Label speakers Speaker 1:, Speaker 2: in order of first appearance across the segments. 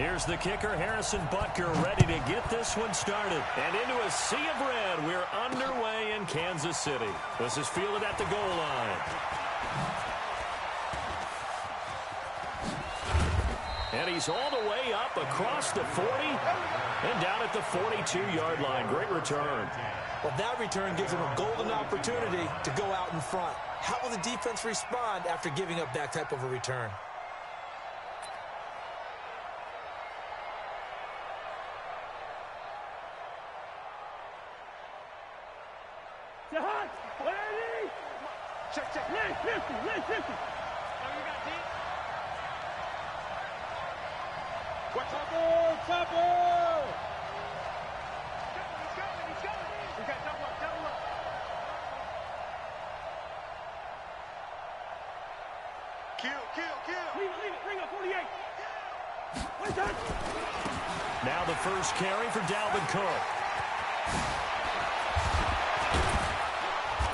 Speaker 1: Here's the kicker, Harrison Butker, ready to get this one started. And into a sea of red, we're underway in Kansas City. This is fielded at the goal line. And he's all the way up across the 40 and down at the 42-yard line. Great return.
Speaker 2: Well, that return gives him a golden opportunity to go out in front. How will the defense respond after giving up that type of a return?
Speaker 3: Check. Listen. What's up, Chopper? He's going. We got double up. Kill. Leave it. Bring up 48.
Speaker 1: Now the first carry for Dalvin Cook.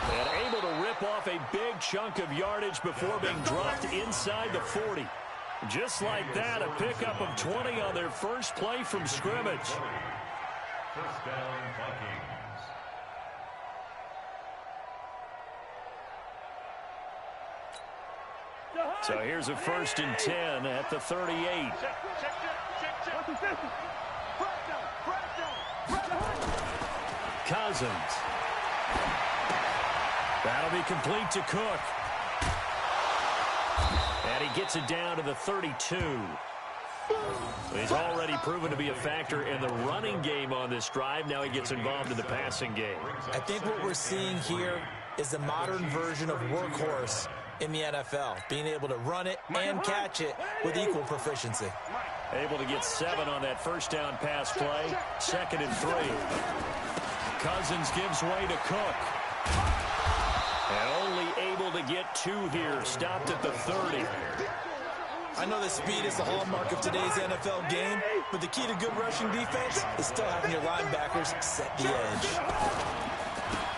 Speaker 1: And able to rip off a big chunk of yardage before being dropped inside the 40. Just like that, a pickup of 20 on their first play from scrimmage.
Speaker 4: First down, Vikings.
Speaker 1: So here's a 1st and 10 at the 38.
Speaker 3: Check.
Speaker 1: Cousins. That'll be complete to Cook. And he gets it down to the 32. He's already proven to be a factor in the running game on this drive. Now he gets involved in the passing game.
Speaker 2: I think what we're seeing here is the modern version of workhorse in the NFL, being able to run it and catch it with equal proficiency.
Speaker 1: Able to get 7 on that first down pass play. 2nd and 3. Cousins gives way to Cook. And only able to get 2 here. Stopped at the 30.
Speaker 2: I know that speed is the hallmark of today's NFL game, but the key to good rushing defense is still having your linebackers set the edge.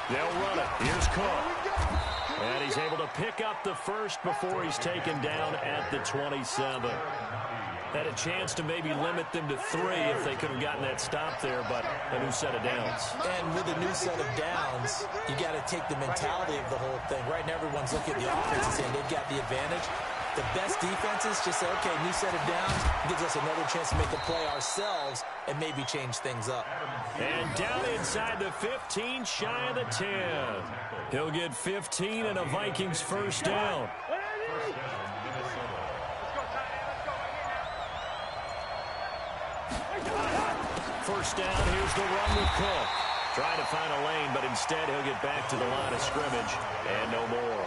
Speaker 1: They'll run it. Here's Cook. And he's able to pick up the first before he's taken down at the 27. Had a chance to maybe limit them to 3 if they could have gotten that stop there, but a new set of downs.
Speaker 2: And with a new set of downs, you got to take the mentality of the whole thing. Right now, everyone's looking at the offense and saying they've got the advantage. The best defenses just say, okay, new set of downs gives us another chance to make a play ourselves and maybe change things up.
Speaker 1: And down inside the 15, shy of the 10. He'll get 15 and a Vikings first down. First down, here's the run with Cook. Trying to find a lane, but instead he'll get back to the line of scrimmage and no more.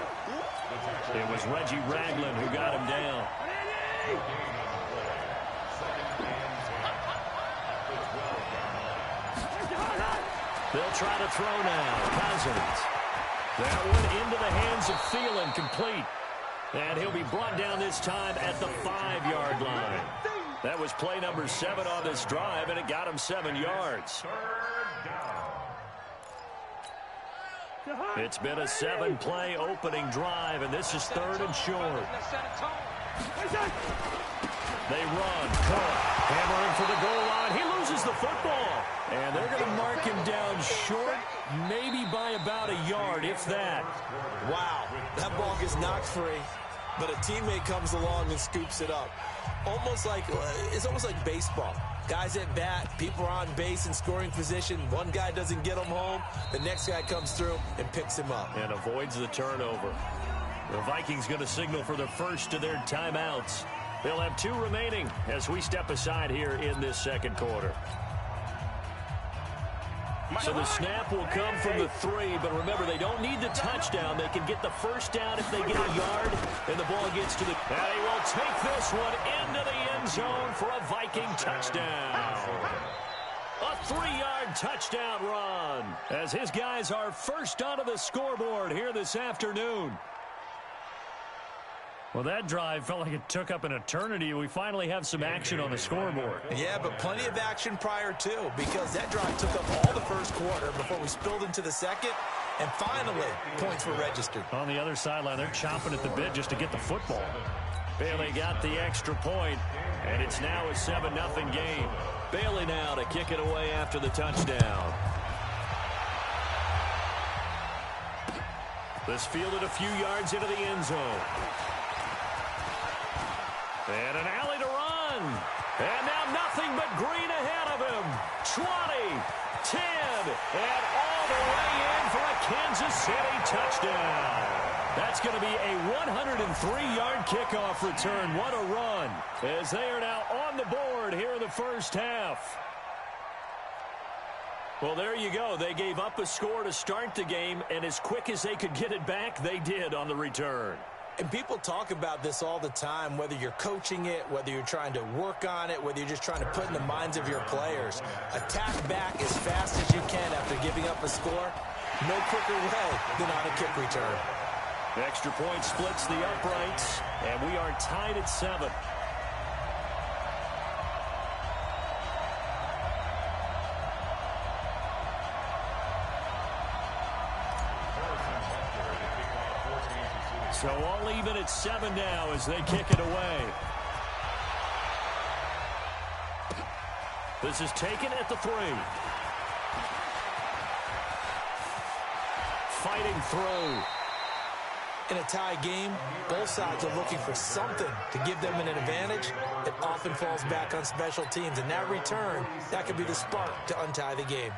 Speaker 1: It was Reggie Ragland who got him down. They'll try to throw now. Cousins. That one into the hands of Thielen, complete. And he'll be brought down this time at the 5-yard line. That was play number 7 on this drive, and it got him 7 yards. It's been a 7-play opening drive, and this is 3rd and short. They run. Cook hammering for the goal line. He loses the football. And they're going to mark him down short, maybe by about a yard, if that.
Speaker 2: Wow, that ball gets knocked free, but a teammate comes along and scoops it up. It's almost like baseball. Guys at bat, people are on base in scoring position. One guy doesn't get him home. The next guy comes through and picks him up.
Speaker 1: And avoids the turnover. The Vikings going to signal for the first of their timeouts. They'll have 2 remaining as we step aside here in this second quarter. So the snap will come from the 3, but remember, they don't need the touchdown. They can get the first down if they get a yard, and the ball gets to the... And he will take this one into the end zone for a Viking touchdown. A 3-yard touchdown run as his guys are first onto the scoreboard here this afternoon. Well, that drive felt like it took up an eternity. We finally have some action on the scoreboard.
Speaker 2: Yeah, but plenty of action prior to, because that drive took up all the first quarter before we spilled into the second, and finally, points were registered.
Speaker 1: On the other sideline, they're chomping at the bit just to get the football. Bailey got the extra point, And it's now a 7-0 game. Bailey now to kick it away after the touchdown. This fielded a few yards into the end zone. And an alley to run. And now nothing but green ahead of him. 20, 10, and all the way in for a Kansas City touchdown. That's going to be a 103-yard kickoff return. What a run, as they are now on the board here in the first half. Well, there you go. They gave up a score to start the game, and as quick as they could get it back, they did on the return.
Speaker 2: And people talk about this all the time, whether you're coaching it, whether you're trying to work on it, whether you're just trying to put in the minds of your players. Attack back as fast as you can after giving up a score. No quicker way than on a kick return.
Speaker 1: The extra point splits the uprights, and we are tied at 7. So all even at 7 now as they kick it away. This is taken at the 3. Fighting through.
Speaker 2: In a tie game, both sides are looking for something to give them an advantage. It often falls back on special teams, and that return, that could be the spark to untie the game.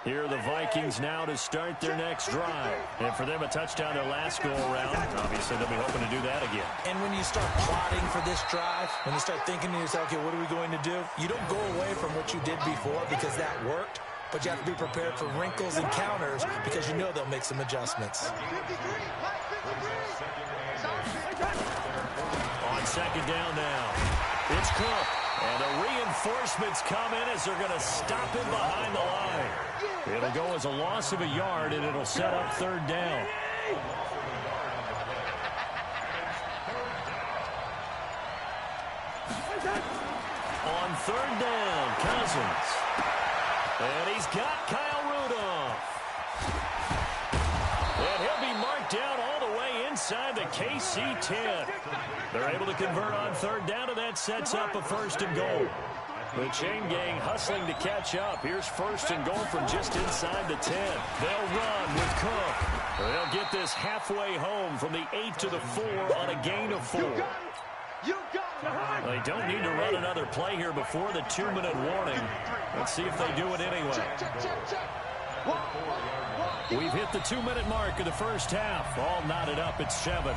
Speaker 1: Here are the Vikings now to start their next drive. And for them, a touchdown their last go-around. Obviously, they'll be hoping to do that again.
Speaker 2: And when you start plotting for this drive, when you start thinking to yourself, okay, what are we going to do? You don't go away from what you did before because that worked, but you have to be prepared for wrinkles and counters because you know they'll make some adjustments.
Speaker 1: On second down now, it's Cook. And the reinforcements come in as they're going to stop him behind the line. It'll go as a loss of a yard, and it'll set up third down. On third down, Cousins. And he's got Kyle Rudolph. And he'll be marked down all the way inside the KC 10. They're able to convert on third down, and that sets up a 1st and goal. The chain gang hustling to catch up. Here's 1st and goal from just inside the 10. They'll run with Cook. They'll get this halfway home from the 8 to the 4 on a gain of 4. They don't need to run another play here before the 2-minute warning. Let's see if they do it anyway. We've hit the 2-minute mark of the first half. All knotted up at 7.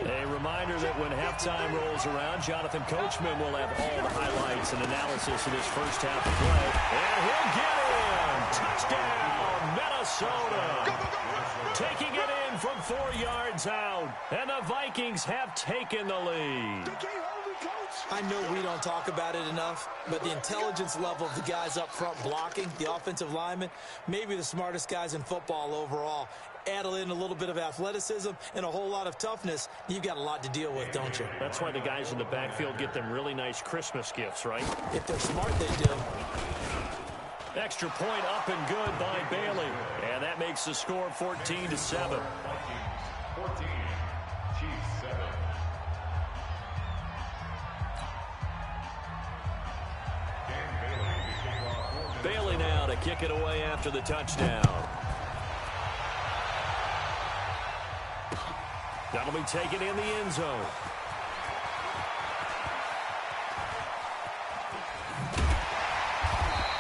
Speaker 1: A reminder that when halftime rolls around, Jonathan Coachman will have all the highlights and analysis of this first half of play. And he'll get in. Touchdown, Minnesota. Taking it in from 4 yards out. And the Vikings have taken the lead.
Speaker 2: I know we don't talk about it enough, but the intelligence level of the guys up front blocking, the offensive linemen, maybe the smartest guys in football overall. Add in a little bit of athleticism and a whole lot of toughness, you've got a lot to deal with, don't you?
Speaker 1: That's why the guys in the backfield get them really nice Christmas gifts, right?
Speaker 2: If they're smart, they do.
Speaker 1: Extra point up and good by Bailey. And that makes the score 14-7.
Speaker 4: 14, Chiefs 7.
Speaker 1: Bailey now to kick it away after the touchdown. That'll be taken in the end zone.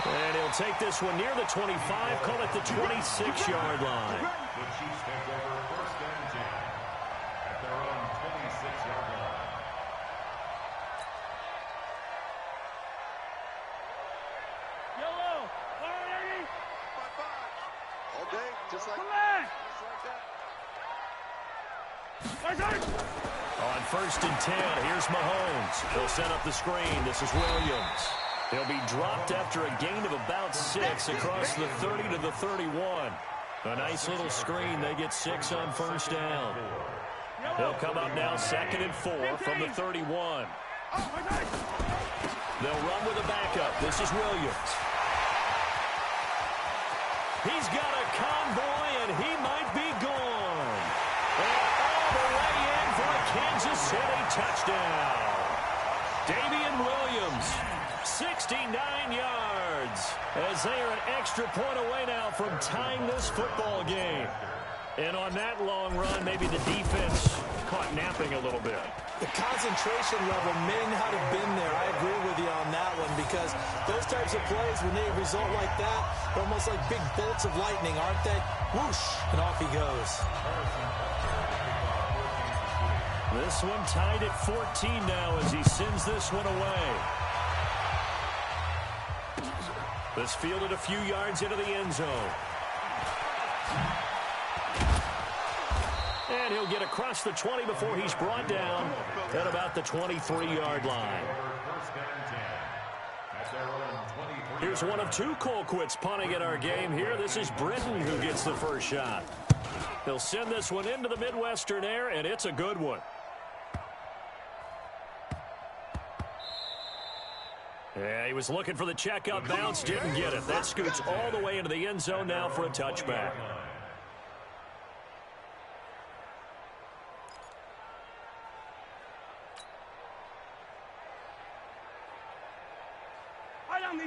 Speaker 1: And he'll take this one near the 25, call it the 26-yard line.
Speaker 4: The Chiefs take over 1st and 10 at their own 26-yard line.
Speaker 3: Yellow, already. 5-5. All day, just like that.
Speaker 1: On 1st and 10, here's Mahomes. He'll set up the screen. This is Williams. He'll be dropped after a gain of about 6 across the 30 to the 31. A nice little screen. They get 6 on 1st down. He'll come up now 2nd and 4 from the 31. They'll run with a backup. This is Williams. He's got a convoy, and he might be gone. And all the way in for a Kansas City touchdown. Damian Williams, 69 yards, as they are an extra point away now from tying this football game. And on that long run, maybe the defense caught napping a little bit.
Speaker 2: The concentration level may not have been there. I agree with you on that one, because those types of plays, when they result like that, they're almost like big bolts of lightning, aren't they? Whoosh, and off he goes.
Speaker 1: This one tied at 14 now as he sends this one away. This fielded a few yards into the end zone. And he'll get across the 20 before he's brought down at about the 23-yard line. Here's one of 2 Colquitts punting in our game here. This is Britton who gets the first shot. He'll send this one into the Midwestern air, and it's a good one. Yeah, he was looking for the checkout bounce, didn't get it. That scoots all the way into the end zone now for a touchback.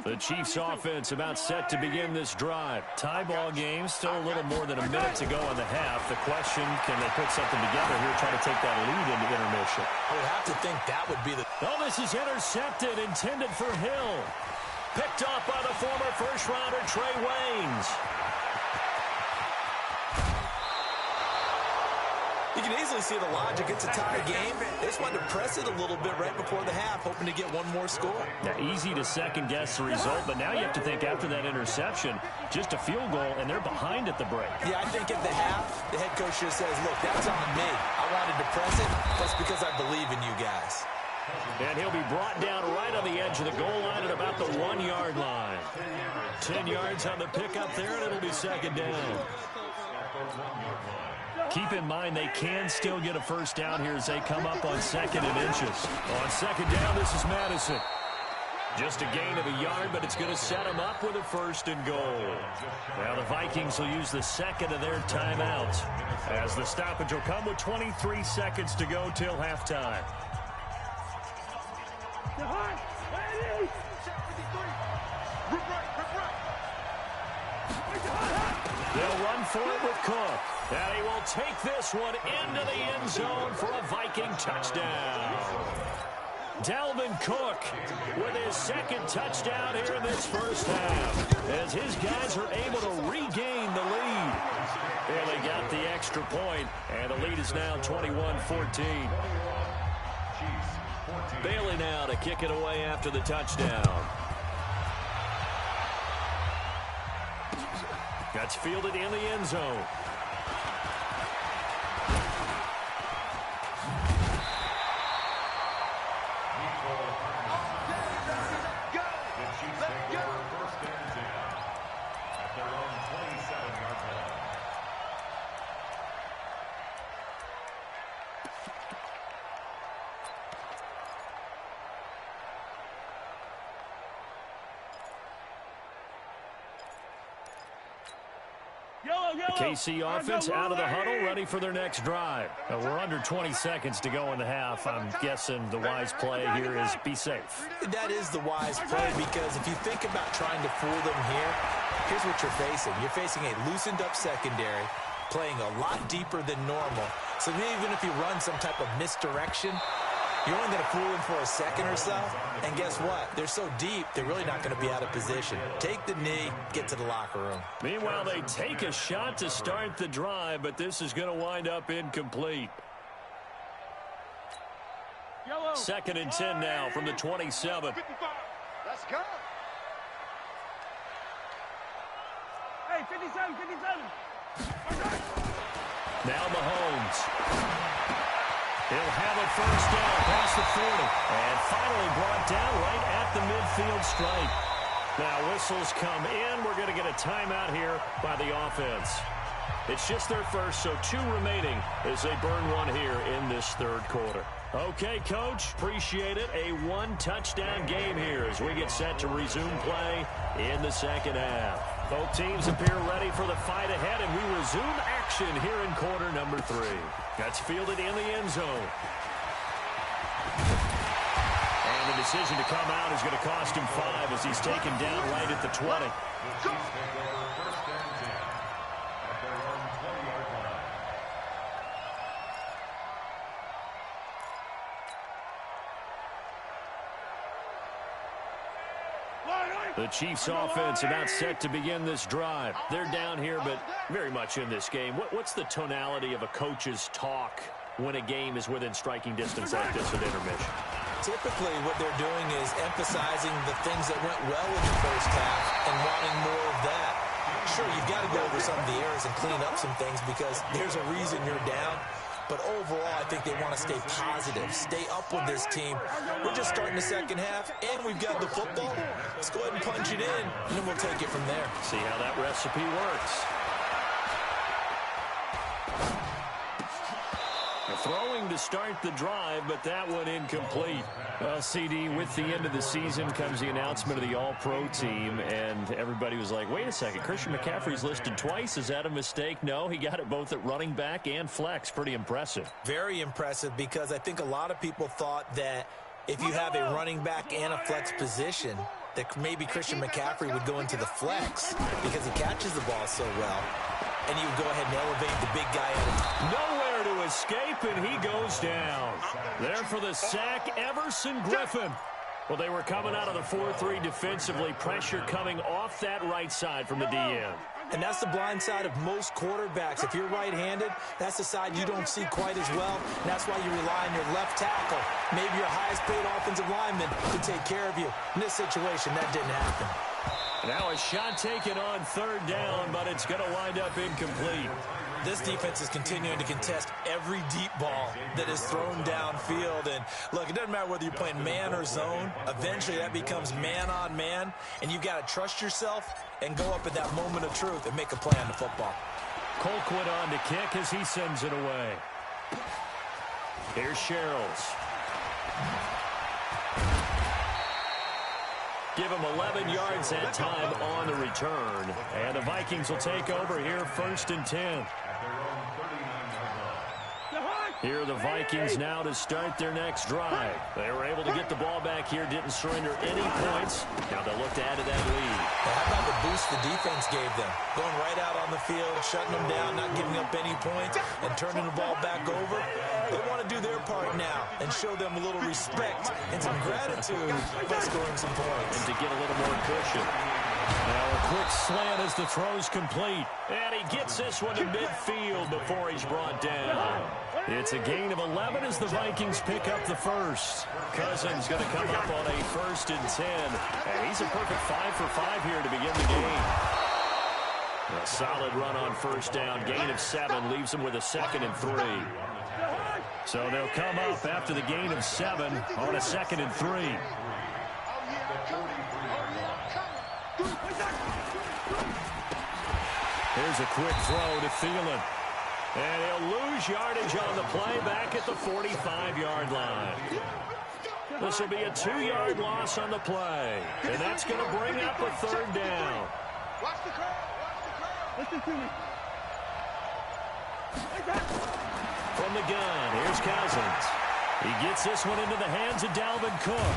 Speaker 1: The Chiefs offense about set to begin this drive. Tie ball game, still a little more than a minute to go in the half. The question, can they put something together here, trying to take that lead into intermission?
Speaker 2: I would have to think that would be the...
Speaker 1: Oh, this is intercepted, intended for Hill. Picked off by the former first-rounder Trey Waynes.
Speaker 2: You can easily see the logic. It's a tie game. They just wanted to press it a little bit right before the half, hoping to get one more score.
Speaker 1: Now, easy to second-guess the result, but now you have to think after that interception, just a field goal, and they're behind at the break.
Speaker 2: Yeah, I think at the half, the head coach just says, look, that's on me. I wanted to press it. That's because I believe in you guys.
Speaker 1: And he'll be brought down right on the edge of the goal line at about the 1-yard line. 10 yards on the pickup there, and it'll be second down. Keep in mind they can still get a first down here as they come up on 2nd and inches. On second down, this is Madison. Just a gain of a yard, but it's going to set them up with a 1st and goal. Now the Vikings will use the 2nd of their timeouts, as the stoppage will come with 23 seconds to go till halftime. They'll run for it with Cook. And he will take this one into the end zone for a Viking touchdown. Dalvin Cook with his 2nd touchdown here in this first half, as his guys are able to regain the lead. And they got the extra point, and the lead is now 21-14. Bailey now to kick it away after the touchdown. That's fielded in the end zone. The KC offense out of the huddle, ready for their next drive. We're under 20 seconds to go in the half. I'm guessing the wise play here is be safe.
Speaker 2: That is the wise play, because if you think about trying to fool them here, here's what you're facing. You're facing a loosened up secondary, playing a lot deeper than normal. So even if you run some type of misdirection, you're only going to fool them for a second or so. And guess what? They're so deep, they're really not going to be out of position. Take the knee, get to the locker room.
Speaker 1: Meanwhile, they take a shot to start the drive, but this is going to wind up incomplete. 2nd and 10 now from the 27.
Speaker 3: Let's go.
Speaker 5: Hey, 57, 57.
Speaker 1: Now Mahomes. He'll have a first down past the 40. And finally brought down right at the midfield stripe. Now whistles come in. We're going to get a timeout here by the offense. It's just their first, so 2 remaining as they burn one here in this third quarter. Okay, Coach, appreciate it. A 1-touchdown game here as we get set to resume play in the second half. Both teams appear ready for the fight ahead, and we resume action here in quarter number 3. That's fielded in the end zone. And the decision to come out is going to cost him 5 as he's taken down right at the 20. The Chiefs offense about set to begin this drive. They're down here, but very much in this game. What's the tonality of a coach's talk when a game is within striking distance like this at intermission?
Speaker 2: Typically, what they're doing is emphasizing the things that went well in the first half and wanting more of that. Sure, you've got to go over some of the errors and clean up some things because there's a reason you're down. But overall, I think they want to stay positive, stay up with this team. We're just starting the second half, and we've got the football. Let's go ahead and punch it in, and then we'll take it from there.
Speaker 1: See how that recipe works. Throwing to start the drive, but that one incomplete. Well, CD, with the end of the season comes the announcement of the All-Pro team, and everybody was like, wait a second, Christian McCaffrey's listed twice. Is that a mistake? No, he got it both at running back and flex. Pretty impressive.
Speaker 2: Very impressive because I think a lot of people thought that if you have a running back and a flex position, that maybe Christian McCaffrey would go into the flex because he catches the ball so well, and you would go ahead and elevate the big guy at
Speaker 1: nowhere to escape, and he goes down. There for the sack, Everson Griffin. Well, they were coming out of the 4-3 defensively. Pressure coming off that right side from the DN.
Speaker 2: And that's the blind side of most quarterbacks. If you're right-handed, that's the side you don't see quite as well. And that's why you rely on your left tackle, maybe your highest-paid offensive lineman, to take care of you. In this situation, that didn't happen.
Speaker 1: Now a shot taken on third down, but it's going to wind up incomplete.
Speaker 2: This defense is continuing to contest every deep ball that is thrown downfield. And, look, it doesn't matter whether you're playing man or zone. Eventually, that becomes man-on-man, and you've got to trust yourself and go up at that moment of truth and make a play on the football.
Speaker 1: Colquitt on to kick as he sends it away. Here's Sherrills. Give him 11 yards that time on the return. And the Vikings will take over here, 1st and 10. Here are the Vikings now to start their next drive. They were able to get the ball back here, didn't surrender any points. Now they'll look to add to that lead.
Speaker 2: How about the boost the defense gave them? Going right out on the field, shutting them down, not giving up any points, and turning the ball back over. They want to do their part now and show them a little respect and some gratitude by scoring some points.
Speaker 1: And to get a little more cushion. Now a quick slant as the throw's complete. And he gets this one to midfield before he's brought down. It's a gain of 11 as the Vikings pick up the first. Cousins going to come up on a 1st and 10. And he's a perfect 5 for 5 here to begin the game. A solid run on first down. Gain of 7 leaves him with a 2nd and 3. So they'll come up after the gain of 7 on a 2nd and 3. Here's a quick throw to Thielen. And he'll lose yardage on the play back at the 45-yard line. This will be a 2-yard loss on the play. And that's going to bring up a 3rd down.
Speaker 3: Watch the curl.
Speaker 5: Listen to me.
Speaker 1: From the gun, here's Cousins. He gets this one into the hands of Dalvin Cook.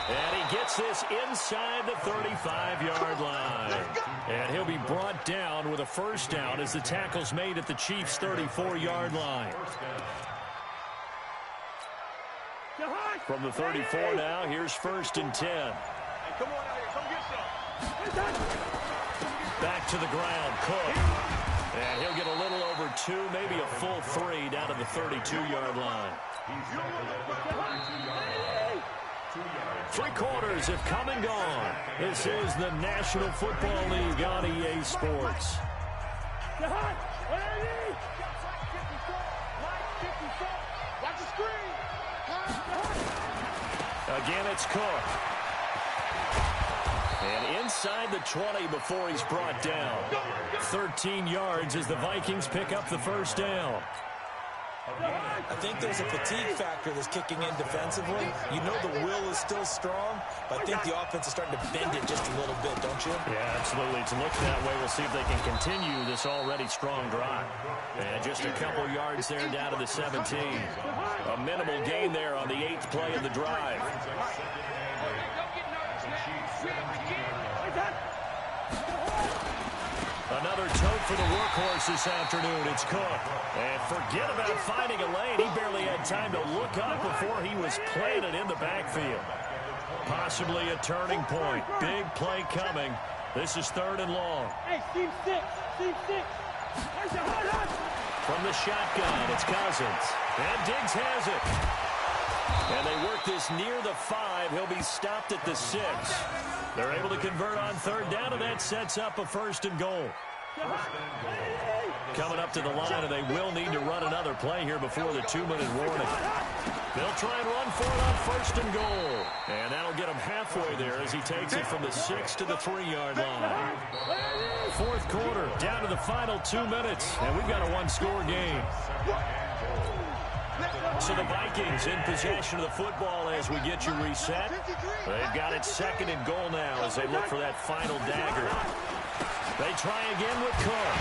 Speaker 1: And he gets this inside the 35-yard line. And he'll be brought down with a 1st down as the tackle's made at the Chiefs' 34-yard line. From the 34 now, here's 1st and 10.
Speaker 5: Hey, come on out here. Come get some.
Speaker 1: Back to the ground, Cook. And he'll get a little over 2, maybe a full 3 down to the 32-yard line. 3 quarters have come and gone. This is the National Football League on EA Sports. Again, it's Cook. And inside the 20 before he's brought down. 13 yards as the Vikings pick up the first down.
Speaker 2: I think there's a fatigue factor that's kicking in defensively. You know the will is still strong, but I think the offense is starting to bend it just a little bit, don't you?
Speaker 1: Yeah, absolutely. It's looking that way. We'll see if they can continue this already strong drive. And just a couple yards there down to the 17. A minimal gain there on the 8th play of the drive. Another tote for the workhorse this afternoon. It's Cook. And forget about finding a lane. He barely had time to look up before he was planted in the backfield. Possibly a turning point. Big play coming. This is 3rd and long.
Speaker 5: Hey, Team 6.
Speaker 1: From the shotgun, it's Cousins. And Diggs has it. And they work this near the 5. He'll be stopped at the 6. They're able to convert on 3rd down, and that sets up a 1st and goal. Coming up to the line, and they will need to run another play here before the 2-minute warning. They'll try and run for it on 1st and goal. And that'll get him halfway there as he takes it from the 6 to the 3-yard line. 4th quarter, down to the final 2 minutes, and we've got a 1-score game. So the Vikings in possession of the football as we get you reset. They've got it 2nd and goal now as they look for that final dagger. They try again with Cook.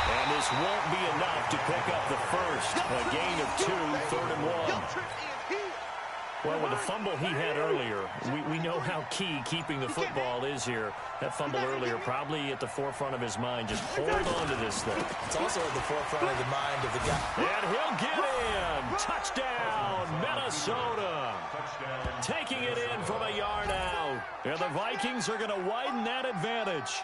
Speaker 1: And this won't be enough to pick up the first. A gain of 2, 3rd and 1. Well, with the fumble he had earlier, we know how key keeping the football is here. That fumble earlier probably at the forefront of his mind. Just hold on to this thing.
Speaker 2: It's also at the forefront of the mind of the guy.
Speaker 1: And he'll get in. Touchdown, Minnesota. Taking it in from a yard out. And the Vikings are going to widen that advantage.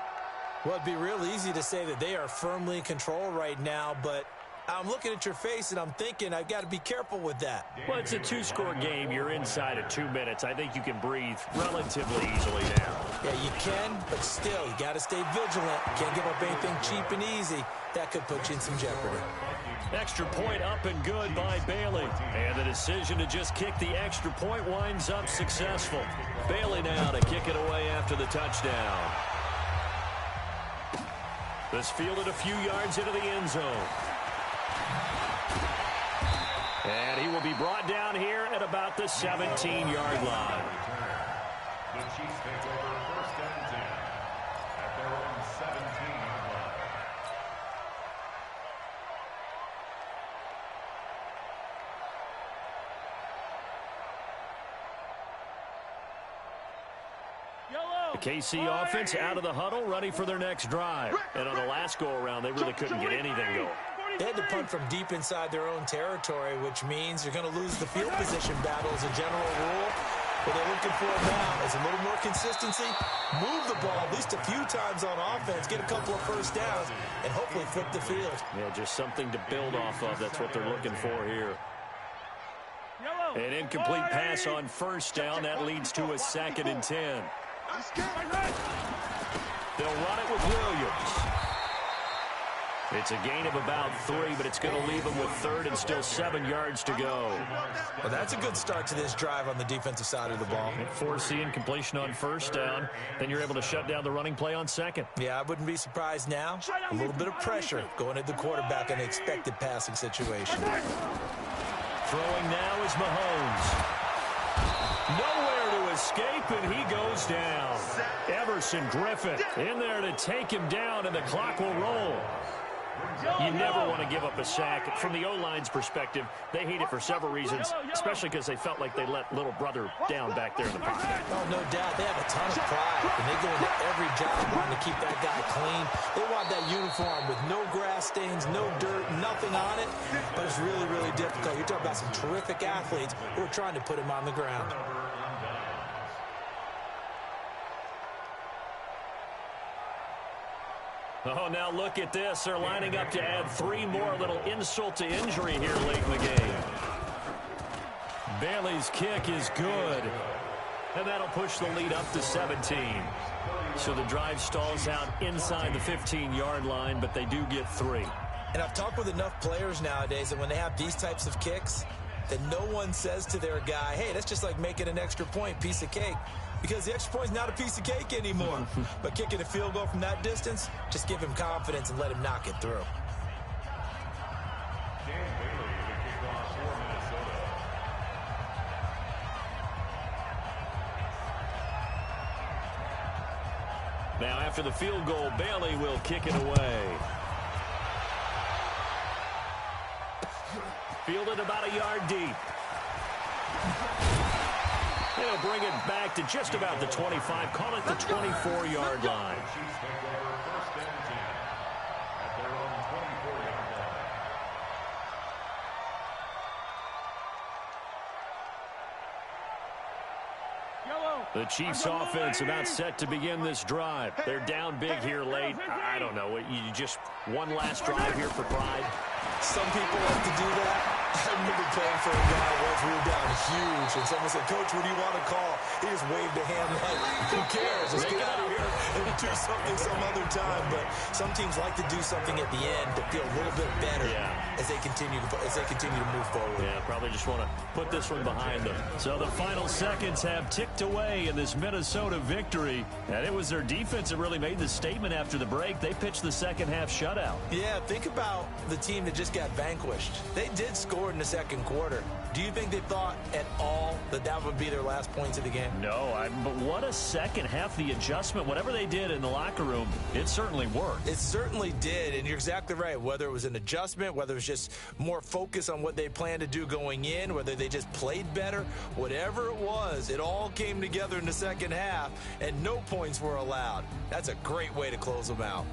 Speaker 2: Well, it'd be real easy to say that they are firmly in control right now, but I'm looking at your face and I'm thinking I've got to be careful with that.
Speaker 1: Well, it's a 2-score game. You're inside of 2 minutes. I think you can breathe relatively easily now.
Speaker 2: Yeah, you can, but still, you got to stay vigilant. Can't give up anything cheap and easy. That could put you in some jeopardy.
Speaker 1: Extra point up and good by Bailey. And the decision to just kick the extra point winds up successful. Bailey now to kick it away after the touchdown. This fielded a few yards into the end zone. And he will be brought down here at about the 17-yard line.
Speaker 4: The Chiefs take over 1st and 10 at their own 17-yard line.
Speaker 1: The KC offense out of the huddle, ready for their next drive. And on the last go-around, they really couldn't get anything going.
Speaker 2: They had to punt from deep inside their own territory, which means you're going to lose the field position battle as a general rule. What they're looking for now is a little more consistency, move the ball at least a few times on offense, get a couple of 1st downs, and hopefully flip the field.
Speaker 1: Yeah, just something to build off of. That's what they're looking for here. An incomplete pass on 1st down. That leads to a 2nd and 10. They'll run it with Williams. It's a gain of about 3, but it's going to leave them with 3rd and still 7 yards to go.
Speaker 2: Well, that's a good start to this drive on the defensive side of the ball.
Speaker 1: Force the incompletion on 1st down. Then you're able to shut down the running play on 2nd.
Speaker 2: Yeah, I wouldn't be surprised now. A little bit of pressure going at the quarterback in an expected passing situation.
Speaker 1: Throwing now is Mahomes. Nowhere to escape, and he goes down. Everson Griffin in there to take him down, and the clock will roll. You never want to give up a sack. From the O-line's perspective, they hate it for several reasons, especially because they felt like they let little brother down back there in the pocket.
Speaker 2: Oh, no doubt. They have a ton of pride, and they go into every job wanting to keep that guy clean. They want that uniform with no grass stains, no dirt, nothing on it, but it's really, really difficult. You're talking about some terrific athletes who are trying to put him on the ground.
Speaker 1: Oh, now look at this. They're lining up to add 3 more. Little insult to injury here late in the game. Bailey's kick is good. And that'll push the lead up to 17. So the drive stalls out inside the 15-yard line, but they do get 3.
Speaker 2: And I've talked with enough players nowadays that when they have these types of kicks, that no one says to their guy, hey, that's just like making an extra point, piece of cake. because the extra point is not a piece of cake anymore. But kicking a field goal from that distance, just give him confidence and let him knock it through.
Speaker 1: Now, after the field goal, Bailey will kick it away. Fielded about a yard deep. They'll bring it back to just about the 25. Call it the 24-yard line. The Chiefs offense about set to begin this drive. They're down big here late. I don't know. You just one last drive here for pride.
Speaker 2: Some people like to do that. I remember playing for a guy once we were down huge, and someone said, "Coach, what do you want to call?" He just waved a hand like, "Who cares? Let's get out of here and do something some other time." But some teams like to do something at the end to feel a little bit better as they continue to move forward.
Speaker 1: Yeah, probably just want to put this one behind them. So the final seconds have ticked away in this Minnesota victory, and it was their defense that really made the statement after the break. They pitched the second half shutout.
Speaker 2: Yeah, think about the team that just got vanquished. They did score in the second quarter. Do you think they thought at all that that would be their last points of the game?
Speaker 1: No, but what a second half. The adjustment, whatever they did in the locker room, it certainly worked.
Speaker 2: It certainly did, and you're exactly right. Whether it was an adjustment, whether it was just more focus on what they planned to do going in, whether they just played better, whatever it was, it all came together in the second half, and no points were allowed. That's a great way to close them out.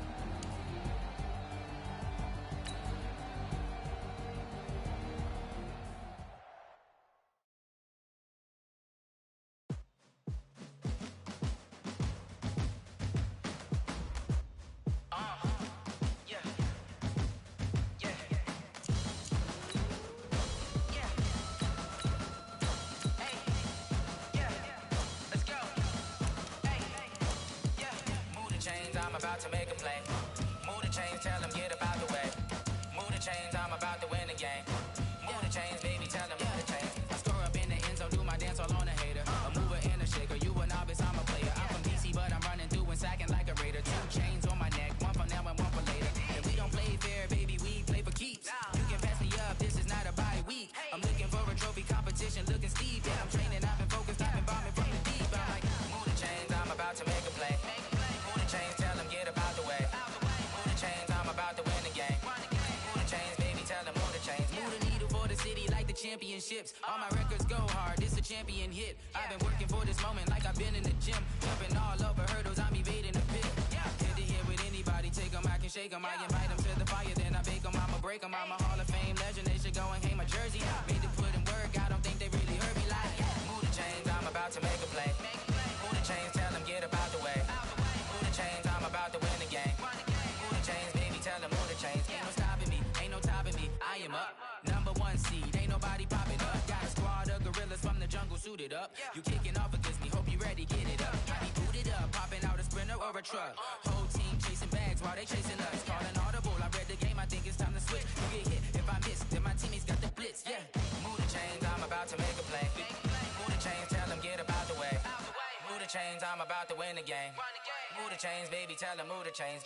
Speaker 6: I'm about to make a play. Move the chains, tell them get about the way. Move the chains, I'm about to win the game. Move the chains, baby, tell them move the chains. I score up in the end zone, do my dance all on a hater. A mover and a shaker, you a novice, I'm a player. I'm from DC, but I'm running through and sacking like a raider. 2 chains on my neck, one for now and one for later. And we don't play fair, baby, we play for keeps. You can pass me up, this is not a bye week. I'm looking for a trophy competition, looking steep. Yeah, I'm training, I've been focused, I've been bombing from the deep. I'm like, move the chains, I'm about to make a play. Move the chains, tell them get about the way. Move the chains, I'm about to win the game. Move the chains, baby, tell them move the chains. Move the needle for the city like the championships. All my records go hard, this a champion hit. I've been working for this moment like I've been in the gym. Jumping all over hurdles, I'm evading the pit. Head to head with anybody, take them, I can shake them. I invite them to the fire, then I bake them, I'ma break them. I'm a Hall of Fame legend, they should go and hang my jersey. Made to put in work, I don't think they really heard me like. Move the chains, I'm about to make a play. Move the chains, tell them get about the way. Move the chains, I'm about to win the game. Move the chains, baby, tell them move the chains. Ain't no stopping me, ain't no topping me. I am up, #1 seed, ain't nobody popping up. Got a squad of gorillas from the jungle suited up. You kicking off against me, hope you ready, get it up. I be booted up, popping out a Sprinter or a truck. Whole team chasing bags while they chasing us. Calling audible, I read the game, I think it's time to switch. You get hit, if I miss, then my teammates got the blitz, yeah. Move the chains, I'm about to make a play. Move the chains, tell them get about the way. Move the chains, I'm about to win the game. Move the chains, baby, tell them move the chains.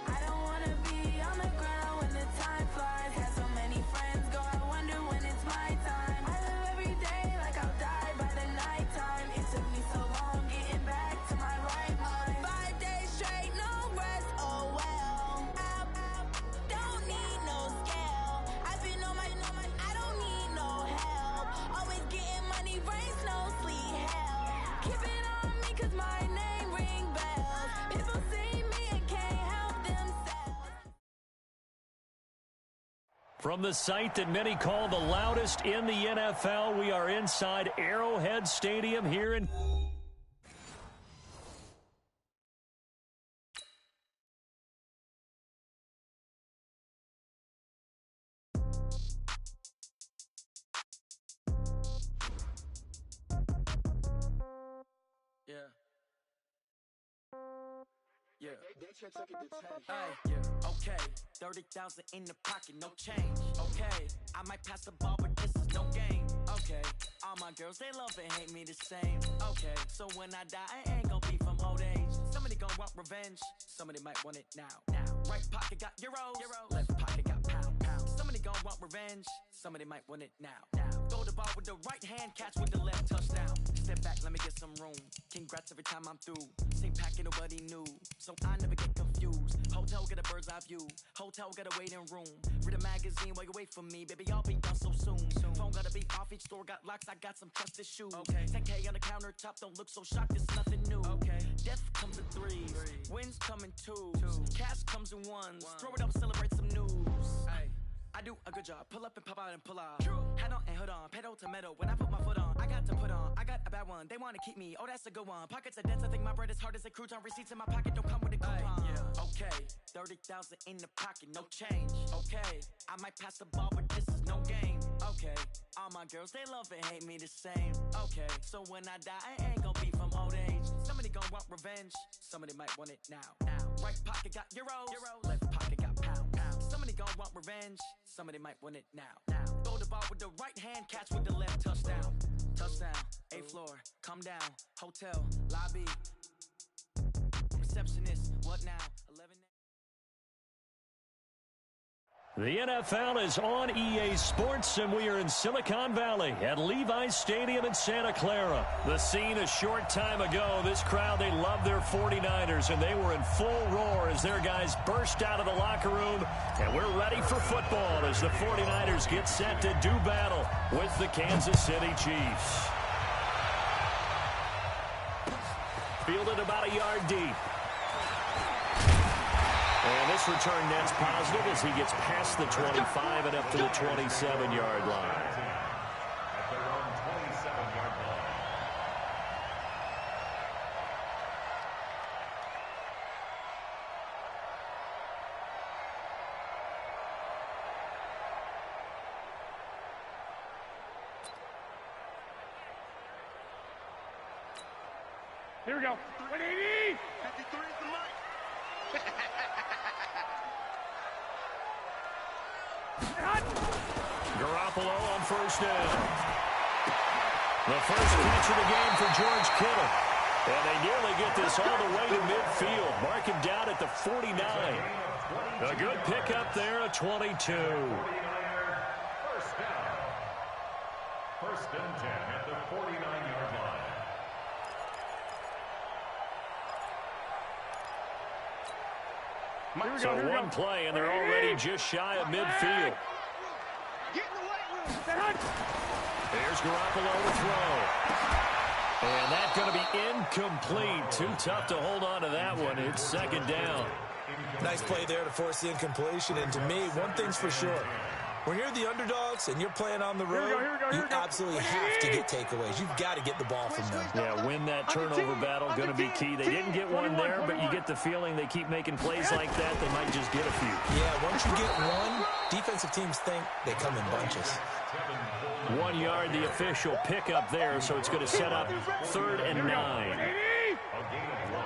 Speaker 7: I don't wanna be on the ground when the time flies. Had so many friends go, I wonder when it's my time. I live every day like I'll die by the nighttime. It took me so long getting back to my right mind. 5 days straight, no rest, oh well. Don't need no scale. I've been on my, I don't need no help. Always getting money, rain, snow, sleet, hell. Keep it on me 'cause my name ring bells. People see me and can't help themselves.
Speaker 1: From the site that many call the loudest in the NFL, we are inside Arrowhead Stadium here in
Speaker 8: Yeah. Yeah. Yeah. Okay. 30,000 in the pocket, no change. Okay. I might pass the ball, but this is no game. Okay. All my girls, they love and hate me the same. Okay. So when I die, I ain't gonna be from old age. Somebody gonna want revenge. Somebody might want it now. Right pocket got euros. Left pocket got pound. Somebody gonna want revenge. Somebody might want it now. Throw the ball with the right hand, catch with the left, touchdown. Step back, let me get some room. Congrats every time I'm through. Same packet, nobody knew, so I never get confused. Hotel got a bird's eye view. Hotel got a waiting room. Read a magazine while you wait for me, baby. I'll be done so soon. Phone gotta be off, each store got locks. I got some trusted shoes. Okay. 10K on the countertop, don't look so shocked. It's nothing new. Okay. Death comes in threes. Wins come in twos. Cash comes in ones. Throw it up, celebrate some news. Ay. I do a good job. Pull up and pop out and pull out. Head on and hood on. Pedal to metal. When I put my foot on, I got to put on. I got a bad one. They want to keep me. Oh, that's a good one. Pockets are dense. I think my bread is hard as a crouton. Receipts in my pocket don't come with a coupon. Yeah. Okay. 30,000 in the pocket. No change. Okay. I might pass the ball, but this is no game. Okay. All my girls, they love and hate me the same. Okay. So when I die, I ain't gonna be from old age. Somebody gonna want revenge. Somebody might want it now. Right pocket got euros. Left pocket got pound. Somebody gonna want revenge. Somebody might want it now. Throw the ball with the right hand, catch with the left, touchdown. Touchdown, 8th floor, come down. Hotel, lobby. Receptionist, what now? 11.
Speaker 1: The NFL is on EA Sports, and we are in Silicon Valley at Levi's Stadium in Santa Clara. The scene a short time ago. This crowd, they love their 49ers, and they were in full roar as their guys burst out of the locker room. And we're ready for football as the 49ers get set to do battle with the Kansas City Chiefs. Fielded about a yard deep. And this return net's positive as he gets past the 25 and up to the 27-yard line.
Speaker 4: At their own 27-yard line.
Speaker 5: Here we go. 180!
Speaker 3: 53 is the mic.
Speaker 1: Garoppolo on first down. The first catch of the game for George Kittle. And they nearly get this all the way to midfield. Mark him down at the 49. A good pickup there, a 22.
Speaker 4: 49er, first down. First and 10 at the 49-yard line.
Speaker 1: So one play, and they're already just shy of midfield.
Speaker 3: Get in the weight room.
Speaker 1: There's Garoppolo to throw. And that's going to be incomplete. Too tough to hold on to that one. It's second down.
Speaker 2: Nice play there to force the incompletion. And to me, one thing's for sure. When you're the underdogs and you're playing on the road, you absolutely have to get takeaways. You've got to get the ball from them.
Speaker 1: Yeah, win that turnover battle, going to be key. They didn't get one there, but you get the feeling they keep making plays like that, they might just get a few.
Speaker 2: Yeah, once you get one, defensive teams think they come in bunches.
Speaker 1: 1 yard, the official pickup there, so it's going to set up 3rd and 9.
Speaker 4: A gain of 1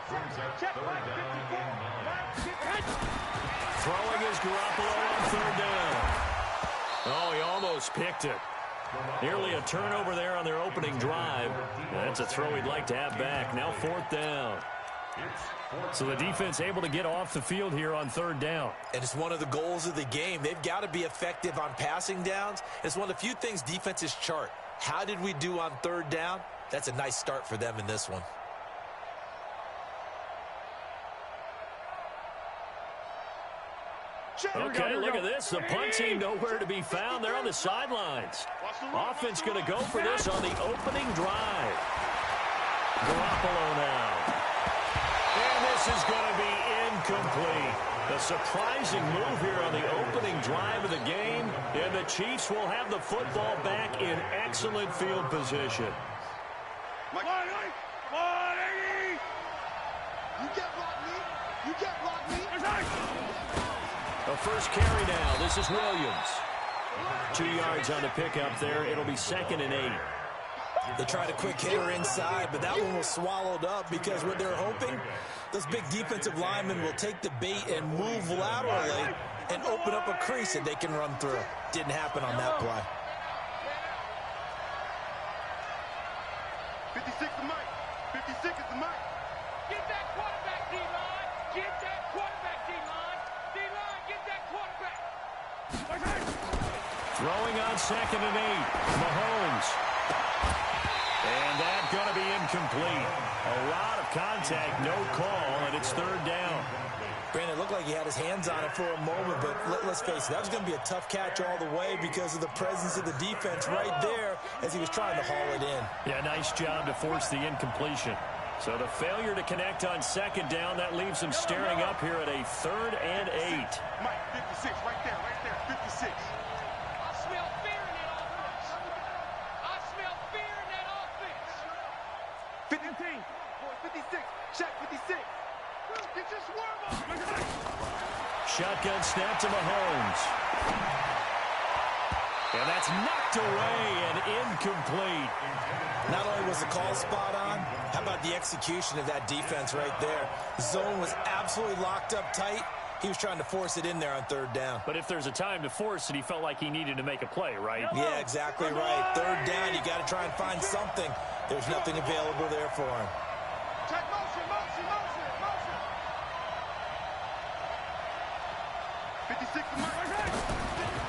Speaker 4: brings up 3rd down and 9.
Speaker 1: Throwing is Garoppolo on 3rd down. Oh, he almost picked it. Nearly a turnover there on their opening drive. That's a throw he'd like to have back. Now 4th down. So the defense able to get off the field here on 3rd down.
Speaker 2: And it's one of the goals of the game. They've got to be effective on passing downs. It's one of the few things defenses chart. How did we do on 3rd down? That's a nice start for them in this one.
Speaker 1: Okay, look at this. The punt team nowhere to be found. They're on the sidelines. Offense going to go for this on the opening drive. Garoppolo now. And this is going to be incomplete. A surprising move here on the opening drive of the game. And the Chiefs will have the football back in excellent field position.
Speaker 3: You get blocked me. You get blocked me.
Speaker 1: A first carry now. This is Williams. 2 yards on the pickup there. It'll be 2nd and 8.
Speaker 2: They tried a quick hitter inside, but that one was swallowed up because what they're hoping, those big defensive linemen will take the bait and move laterally and open up a crease that they can run through. Didn't happen on that play.
Speaker 5: 56 the mic. 56 is the mic.
Speaker 9: Get that quarterback, D-line. Get that quarterback, D-line. D-line, get that quarterback.
Speaker 1: Throwing on 2nd and 8. Mahomes. And that's going to be incomplete. A lot of contact, no call, and it's 3rd down.
Speaker 2: Brandon, it looked like he had his hands on it for a moment, but let's face it, that was going to be a tough catch all the way because of the presence of the defense right there as he was trying to haul it in.
Speaker 1: Yeah, nice job to force the incompletion. So the failure to connect on 2nd down, that leaves him staring up here at a 3rd and 8.
Speaker 5: Mike, 56, right there, 56.
Speaker 9: I smell fear in that offense. I smell fear in that offense.
Speaker 5: 15, boy, 56, check 56. Get your swerve on.
Speaker 1: Shotgun snap to Mahomes. And that's knocked away and incomplete.
Speaker 2: Not only was the call spot on, how about the execution of that defense right there? The zone was absolutely locked up tight. He was trying to force it in there on 3rd down.
Speaker 1: But if there's a time to force it, he felt like he needed to make a play, right?
Speaker 2: Yeah, exactly right. 3rd down, you got to try and find something. There's nothing available there for him.
Speaker 5: Check motion. 56 the mic.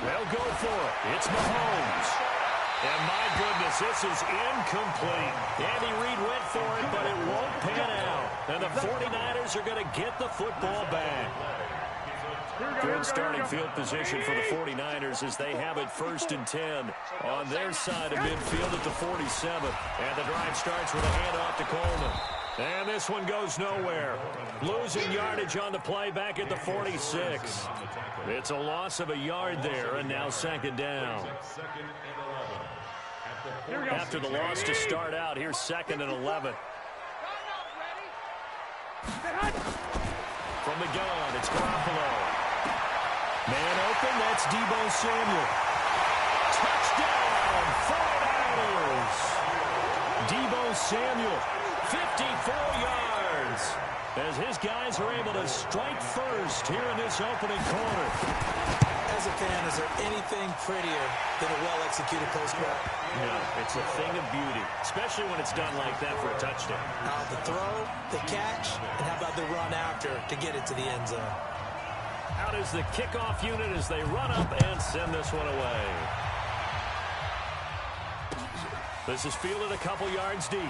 Speaker 1: They'll go for it. It's Mahomes. And my goodness, this is incomplete. Andy Reid went for it, but it won't pan out. And the 49ers are going to get the football back. Good starting field position for the 49ers as they have it 1st and 10 on their side of midfield at the 47. And the drive starts with a handoff to Coleman. And this one goes nowhere. Losing yardage on the play back at the 46. It's a loss of a yard there, and now 2nd down. After the loss to start out, here's 2nd and 11. From the gun, it's Garoppolo. Man open, that's Deebo Samuel. Touchdown, 49ers. Deebo Samuel, 54 yards. As his guys are able to strike first here in this opening quarter.
Speaker 2: As a fan, is there anything prettier than a well-executed post route?
Speaker 1: No, it's a thing of beauty, especially when it's done like that for a touchdown.
Speaker 2: The throw, the catch, and how about the run after to get it to the end zone?
Speaker 1: Out is the kickoff unit as they run up and send this one away. This is fielded a couple yards deep.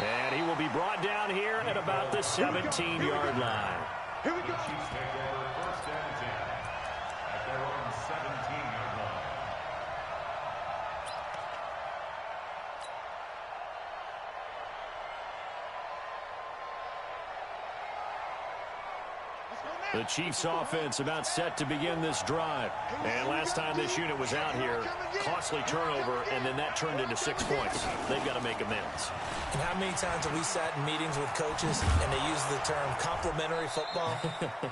Speaker 1: And he will be brought down here at about the 17-yard line.
Speaker 5: Here we go.
Speaker 4: Chiefs take over 1st and 10 at their own 17-yard line.
Speaker 1: The Chiefs offense about set to begin this drive. And last time this unit was out here, costly turnover, and then that turned into 6 points. They've got to make amends.
Speaker 2: And how many times have we sat in meetings with coaches and they use the term complementary football?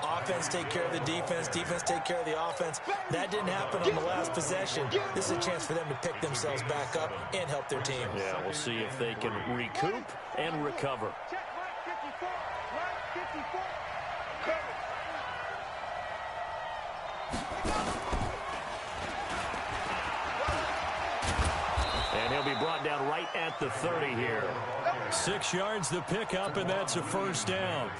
Speaker 2: Offense take care of the defense, defense take care of the offense. That didn't happen on the last possession. This is a chance for them to pick themselves back up and help their team.
Speaker 1: Yeah, we'll see if they can recoup and recover.
Speaker 5: Check right 54. Right 54. Cover.
Speaker 1: And he'll be brought down right at the 30 here. 6 yards the pickup, and that's a 1st down.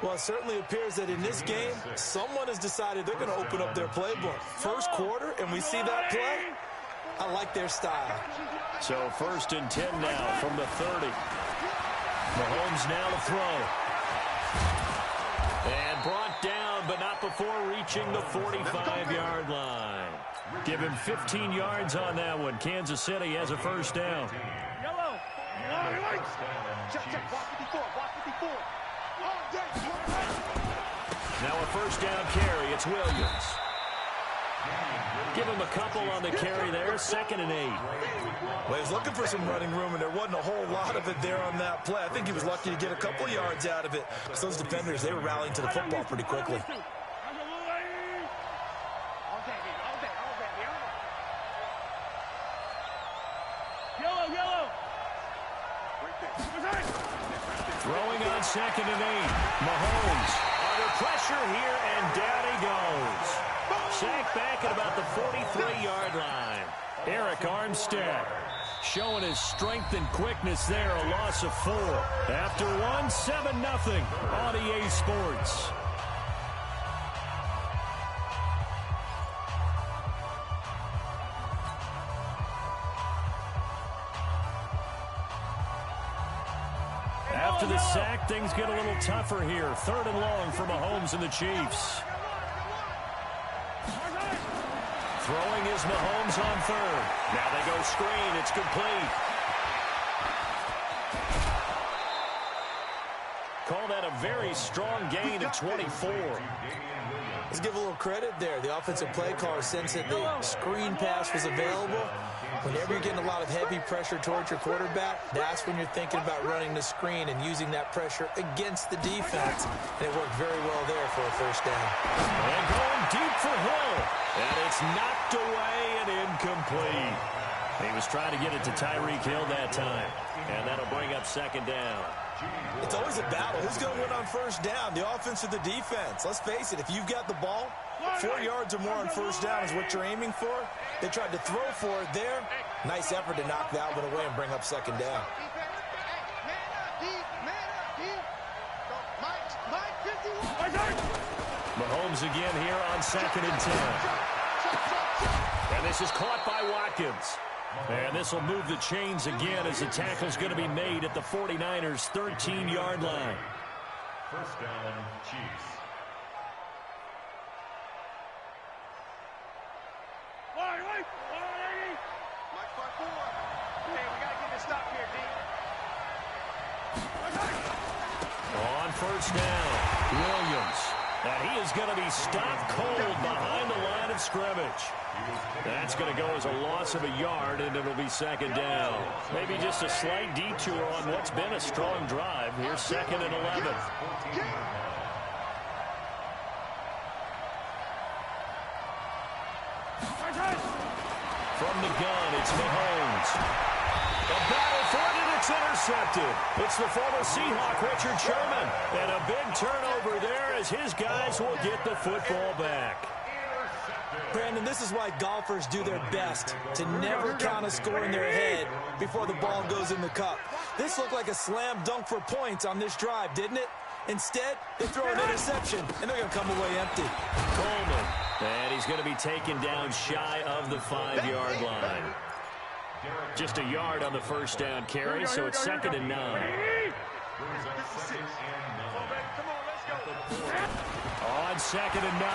Speaker 2: Well, it certainly appears that in this game, someone has decided they're going to open up their playbook. First quarter, and we see that play. I like their style.
Speaker 1: So 1st and 10 now from the 30. Mahomes now to throw. And brought down, but not before reaching the 45-yard line. Give him 15 yards on that one. Kansas City has a 1st down.
Speaker 5: Yellow. Check, block 54, block 54.
Speaker 1: Now a 1st down carry. It's Williams. Give him a couple on the carry there. 2nd and 8.
Speaker 2: Well, he was looking for some running room, and there wasn't a whole lot of it there on that play. I think he was lucky to get a couple yards out of it. Because those defenders, they were rallying to the football pretty quickly.
Speaker 1: Throwing on 2nd and 8. Mahomes under pressure here, and down he goes. Sacked back at about the 43-yard line. Eric Armstead showing his strength and quickness there, a loss of 4. After 1, 7-0 on EA Sports. After the sack, things get a little tougher here. 3rd and long for Mahomes and the Chiefs. Throwing is Mahomes on 3rd. Now they go screen. It's complete. Call that a very strong gain of 24.
Speaker 2: Let's give a little credit there. The offensive play caller sensed that the screen pass was available. Whenever you're getting a lot of heavy pressure towards your quarterback, that's when you're thinking about running the screen and using that pressure against the defense. And it worked very well there for a first down.
Speaker 1: And going deep for Hill. And it's knocked away and incomplete. He was trying to get it to Tyreek Hill that time. And that'll bring up 2nd down.
Speaker 2: It's always a battle. Who's going to win on first down, the offense or the defense? Let's face it, if you've got the ball, 4 yards or more on first down is what you're aiming for. They tried to throw for it there. Nice effort to knock that one away and bring up 2nd down.
Speaker 1: Mahomes again here on 2nd and 10. And this is caught by Watkins. And this will move the chains again as the tackle's going to be made at the 49ers' 13-yard line.
Speaker 4: First down, Chiefs.
Speaker 1: On first down, Williams. And he is going to be stopped cold behind the line of scrimmage. That's going to go as a loss of a yard, and it'll be 2nd down. Maybe just a slight detour on what's been a strong drive. Here's 2nd and 11. From the gun, it's Mahomes. A battle for it, and it's intercepted. It's the former Seahawk, Richard Sherman. And a big turnover there as his guys will get the football back.
Speaker 2: Brandon, this is why golfers do their best to never count a score in their head before the ball goes in the cup. This looked like a slam dunk for points on this drive, didn't it? Instead, they throw an interception, and they're going to come away empty.
Speaker 1: Coleman, and he's going to be taken down shy of the 5-yard line. Just a yard on the first down carry, so it's 2nd and 9. On 2nd and 9,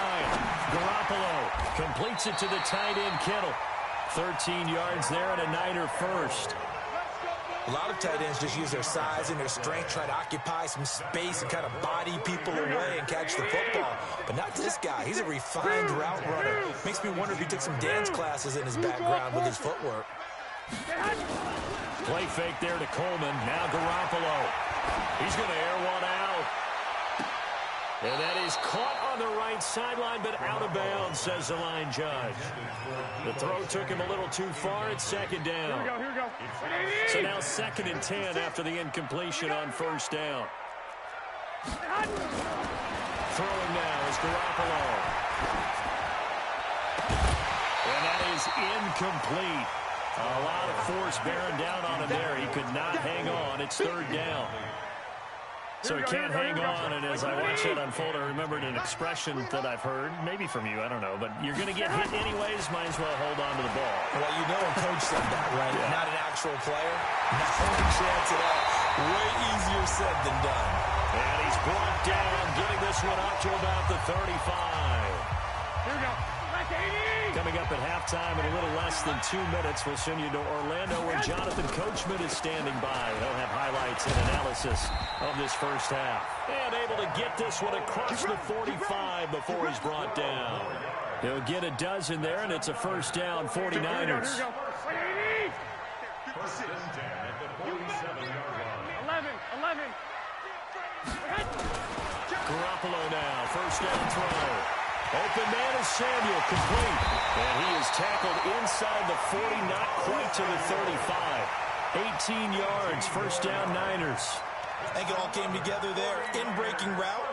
Speaker 1: Garoppolo completes it to the tight end, Kittle. 13 yards there and a Niner first.
Speaker 2: A lot of tight ends just use their size and their strength, try to occupy some space and kind of body people away and catch the football. But not this guy. He's a refined route runner. Makes me wonder if he took some dance classes in his background with his footwork.
Speaker 1: Play fake there to Coleman. Now Garoppolo. He's going to air one out. And that is caught on the right sideline, but out of bounds, says the line judge. The throw took him a little too far. It's 2nd down.
Speaker 5: Here we go.
Speaker 1: So now 2nd and 10 after the incompletion on first down. Throwing now is Garoppolo. And that is incomplete. A lot of force bearing down on him there. He could not hang on. It's 3rd down. So he can't hang on, and as I watch that unfold, I remembered an expression that I've heard, maybe from you, I don't know, but you're going to get hit anyways, might as well hold on to the ball.
Speaker 2: Well, you know a coach said that, right? Yeah. Not an actual player. No chance at all. Way easier said than done.
Speaker 1: And he's brought down, getting this one up to about the 35.
Speaker 5: Here we go.
Speaker 1: Coming up at halftime in a little less than 2 minutes, we'll send you to Orlando where Jonathan Coachman is standing by. He'll have highlights and analysis of this first half. And able to get this one across the 45 before he's brought down. He'll get a dozen there, and it's a first down, 49ers.
Speaker 4: First and 10 at the 47-yard line.
Speaker 5: 11.
Speaker 1: Garoppolo now, first down throw. Open man is Samuel, complete. And he is tackled inside the 40, not quite to the 35. 18 yards, first down Niners.
Speaker 2: I think it all came together there. In-breaking route,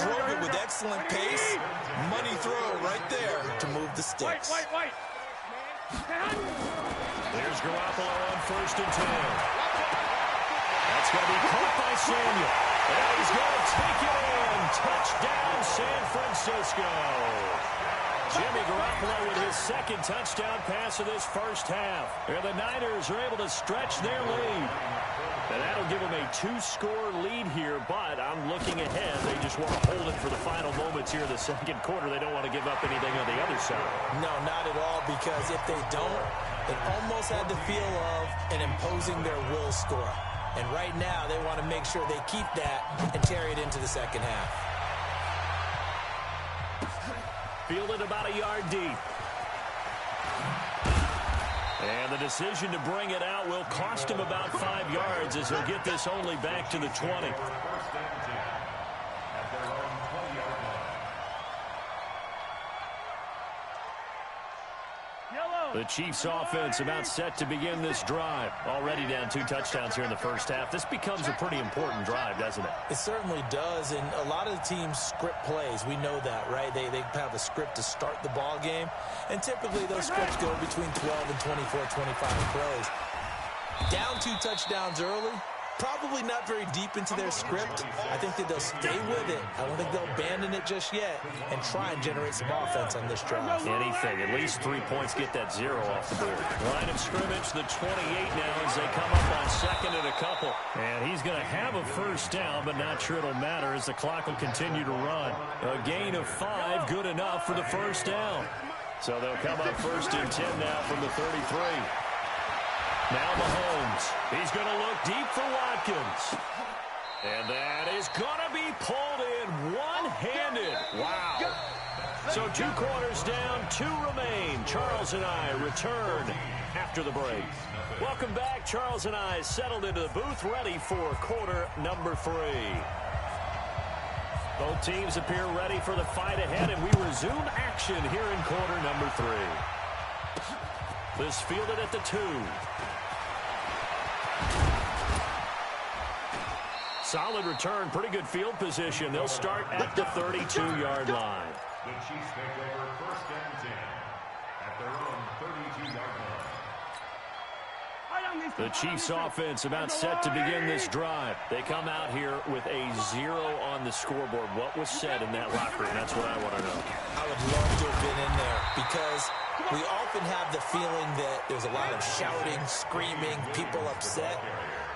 Speaker 2: drove it with excellent pace. Money throw right there to move the sticks.
Speaker 1: There's Garoppolo on 1st and 10. That's going to be caught by Samuel. And he's going to take it in. Touchdown, San Francisco. Jimmy Garoppolo with his 2nd touchdown pass of this first half. And the Niners are able to stretch their lead. And that'll give them a 2-score lead here, but I'm looking ahead. They just want to hold it for the final moments here in the 2nd quarter. They don't want to give up anything on the other side.
Speaker 2: No, not at all, because if they don't, it almost had the feel of an imposing their will score. And right now, they want to make sure they keep that and carry it into the 2nd half.
Speaker 1: Fielded about a yard deep. And the decision to bring it out will cost him about 5 yards as he'll get this only back to the 20. The Chiefs offense about set to begin this drive. Already down 2 touchdowns here in the first half. This becomes a pretty important drive, doesn't it?
Speaker 2: It certainly does, and a lot of the teams script plays. We know that, right? They have a script to start the ball game, and typically those scripts go between 12 and 24, 25 plays. Down 2 touchdowns early, probably not very deep into their script. I think that they'll stay with it. I don't think they'll abandon it just yet and try and generate some offense on this drive.
Speaker 1: Anything. At least 3 points, get that 0 off the board. Line of scrimmage, the 28 now as they come up on 2nd and a couple. And he's going to have a first down, but not sure it'll matter as the clock will continue to run. A gain of 5, good enough for the first down. So they'll come up 1st and 10 now from the 33. Now Mahomes. He's going to look deep for Watkins. And that is going to be pulled in one-handed. Wow. So 2 quarters down, 2 remain. Charles and I return after the break. Welcome back. Charles and I settled into the booth, ready for quarter number 3. Both teams appear ready for the fight ahead, and we resume action here in quarter number 3. This fielded at the 2. Solid return, pretty good field position. They'll start at the 32-yard line.
Speaker 4: The Chiefs take over 1st and 10 at their own 32-yard line.
Speaker 1: The Chiefs offense about set to begin this drive. They come out here with a 0 on the scoreboard. What was said in that locker room? That's what I want to know.
Speaker 2: I would love to have been in there because we often have the feeling that there's a lot of shouting, screaming, people upset.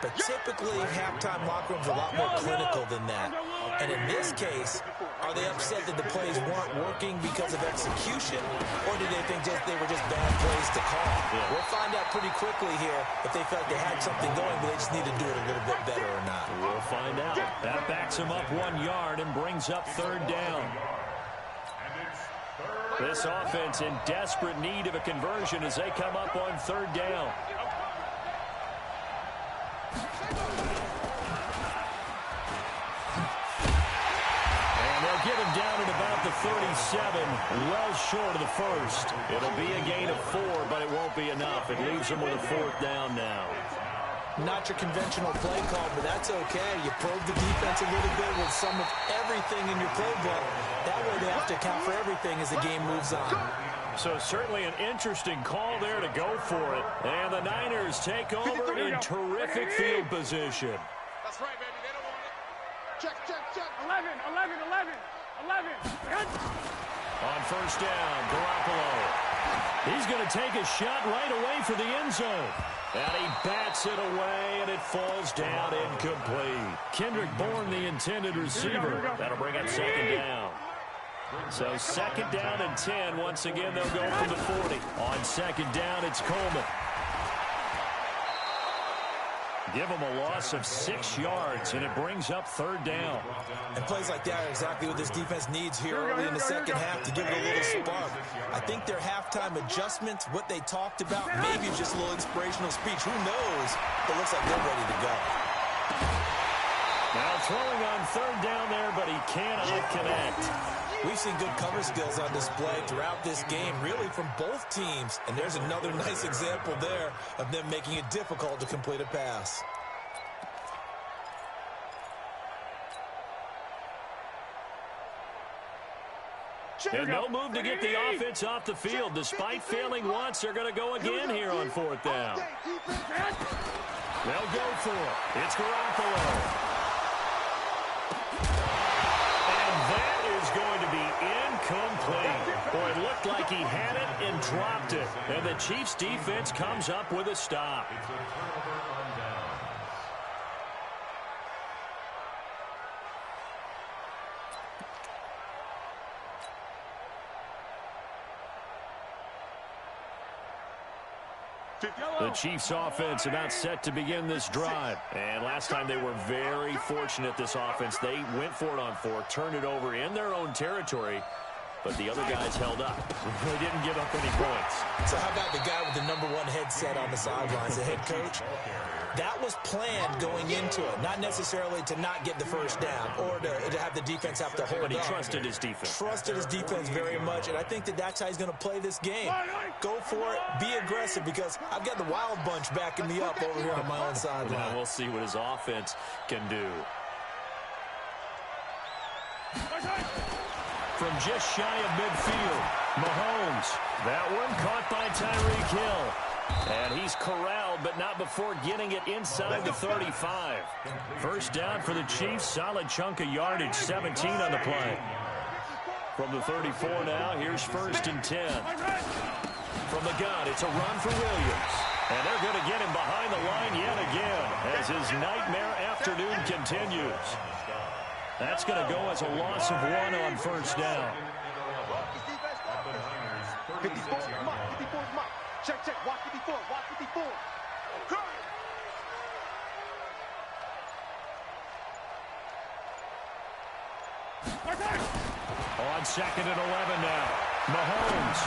Speaker 2: But typically, halftime locker rooms are a lot more clinical than that. And in this case, are they upset that the plays weren't working because of execution, or did they think they were just bad plays to call? Yeah. We'll find out pretty quickly here if they felt they had something going, but they just need to do it a little bit better or not.
Speaker 1: We'll find out. That backs them up 1 yard and brings up 3rd down. This offense in desperate need of a conversion as they come up on 3rd down. Get him down at about the 37, well short of the first. It'll be a gain of 4, but it won't be enough. It leaves them with a 4th down now.
Speaker 2: Not your conventional play call, but that's okay. You probe the defense a little bit with some of everything in your playbook. That way they have to account for everything as the game moves on.
Speaker 1: So certainly an interesting call there to go for it. And the Niners take over in terrific field position.
Speaker 3: That's right, baby. They don't want it. Check, check, check.
Speaker 9: 11.
Speaker 1: On 1st down, Garoppolo. He's going to take a shot right away for the end zone. And he bats it away, and it falls down incomplete. Kendrick Bourne, the intended receiver. That'll bring up 2nd down. So 2nd down and 10. Once again, they'll go from the 40. On 2nd down, it's Coleman. Give them a loss of 6 yards, and it brings up 3rd down.
Speaker 2: And plays like that are exactly what this defense needs here early in the 2nd half to give it a little spark. I think their halftime adjustments, what they talked about, maybe just a little inspirational speech. Who knows? It looks like they're ready to go.
Speaker 1: Now throwing on 3rd down there, but he cannot connect.
Speaker 2: We've seen good cover skills on display throughout this game, really from both teams. And there's another nice example there of them making it difficult to complete a pass.
Speaker 1: And no move to get the offense off the field. Despite failing once, they're going to go again here on fourth down. They'll go for it. It's Garoppolo. And that is going to be incomplete. Boy, it looked like he had it and dropped it. And the Chiefs defense comes up with a stop.
Speaker 4: It's a turnover on downs.
Speaker 1: The Chiefs offense about set to begin this drive. And last time they were very fortunate, this offense. They went for it on fourth, turned it over in their own territory, but the other guys held up. They didn't give up any points.
Speaker 2: So how about the guy with the #1 headset on the sidelines, the head coach? That was planned going into it, not necessarily to not get the first down or to have the defense have to hold
Speaker 1: But he
Speaker 2: up.
Speaker 1: trusted his defense.
Speaker 2: Trusted his defense very much, and I think that's how he's going to play this game. Go for it, be aggressive, because I've got the wild bunch backing me up over here on my own sideline.
Speaker 1: Now we'll see what his offense can do. From just shy of midfield, Mahomes. That one caught by Tyreek Hill. And he's corralled, but not before getting it inside the 35. First down for the Chiefs. Solid chunk of yardage, 17 on the play. From the 34 now, here's 1st and 10. From the gun, it's a run for Williams. And they're going to get him behind the line yet again as his nightmare afternoon continues. That's going to go as a loss of 1 on first down.
Speaker 5: 54 mark, 54 mark. Check, check, watch 54, watch 54.
Speaker 1: On 2nd and 11 now. Mahomes.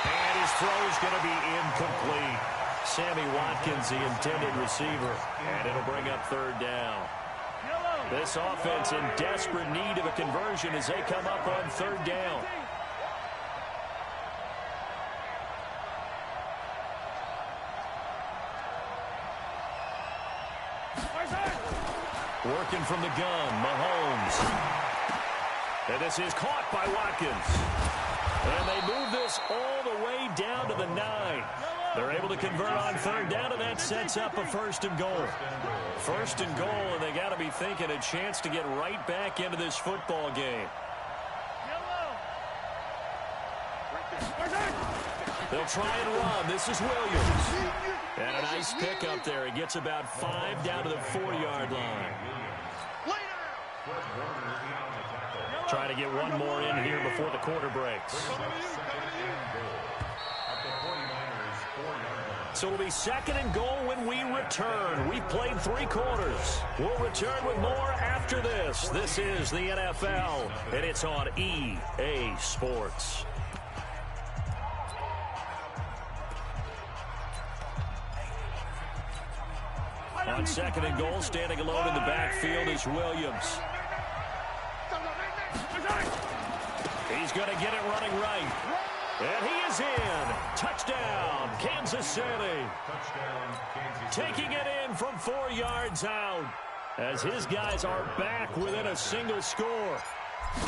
Speaker 1: And his throw's going to be incomplete. Sammy Watkins, the intended receiver. And it'll bring up 3rd down. This offense in desperate need of a conversion as they come up on 3rd down. Working from the gun, Mahomes. And this is caught by Watkins. And they move this all the way down to the 9. They're able to convert on 3rd down, and that sets up a 1st and goal. 1st and goal, and they got to be thinking a chance to get right back into this football game. They'll try and run. This is Williams. And a nice pickup there. He gets about 5 down to the 4-yard line. Trying to get one more in here before the quarter breaks. So it'll be 2nd and goal when we return. We've played 3 quarters. We'll return with more after this. This is the NFL, and it's on EA Sports. On 2nd and goal, standing alone in the backfield is Williams. He's going to get it running right. And he is in. Touchdown, Kansas City. Taking it in from 4 yards out as his guys are back within a single score.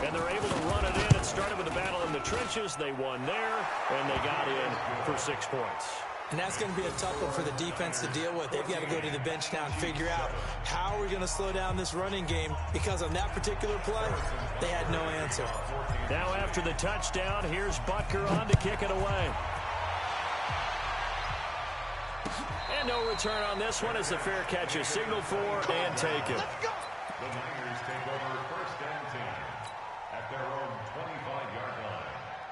Speaker 1: And they're able to run it in. It started with a battle in the trenches. They won there, and they got in for 6 points.
Speaker 2: And that's going to be a tough one for the defense to deal with. They've got to go to the bench now and figure out how are we going to slow down this running game, because on that particular play, they had no answer.
Speaker 1: Now after the touchdown, here's Butker on to kick it away. And no return on this one as the fair catch is signaled for and taken.
Speaker 4: The Niners take over 1st and 10 at their own 25-yard line.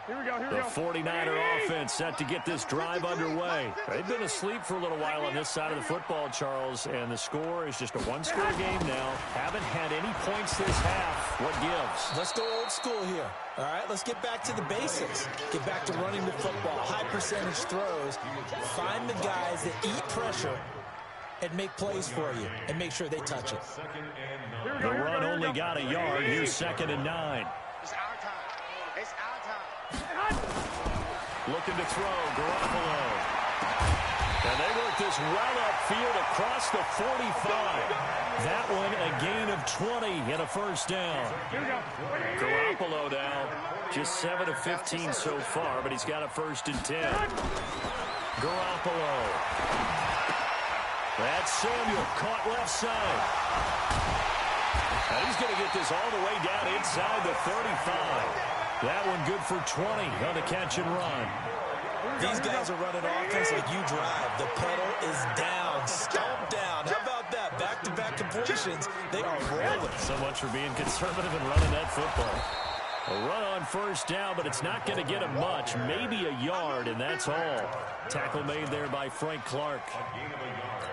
Speaker 5: Here we go, here we
Speaker 1: The
Speaker 5: go.
Speaker 1: 49er offense set to get this drive underway. They've been asleep for a little while on this side of the football, Charles, and the score is just a 1-score game now. Haven't had any points this half. What gives?
Speaker 2: Let's go old school here. All right, let's get back to the basics. Get back to running the football, high percentage throws. Find the guys that eat pressure and make plays for you and make sure they touch it.
Speaker 1: The run only got a yard. Here's 2nd and 9.
Speaker 5: It's our time. It's our time.
Speaker 1: Looking to throw, Garoppolo. And they work this well upfield across the 45. That one a gain of 20 and a first down. Garoppolo now just 7 of 15 so far, but he's got a 1st and 10. Garoppolo. That's Samuel caught left side. And he's going to get this all the way down inside the 35. That one good for 20 on the catch and run.
Speaker 2: These guys are running offense like you drive. The pedal is down, stomped down. How about that? Back-to-back completions. They are rolling.
Speaker 1: So much for being conservative and running that football. A run on 1st down, but it's not going to get him much. Maybe a yard, and that's all. Tackle made there by Frank Clark.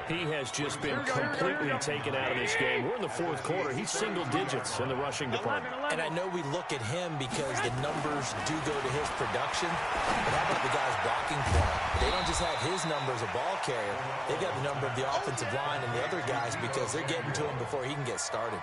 Speaker 1: He has just been completely taken out of this game. We're in the 4th quarter. He's single digits in the rushing department.
Speaker 2: And I know we look at him because the numbers do go to his production. But how about the guys blocking for him? They don't just have his number as a ball carrier. They got the number of the offensive line and the other guys because they're getting to him before he can get started.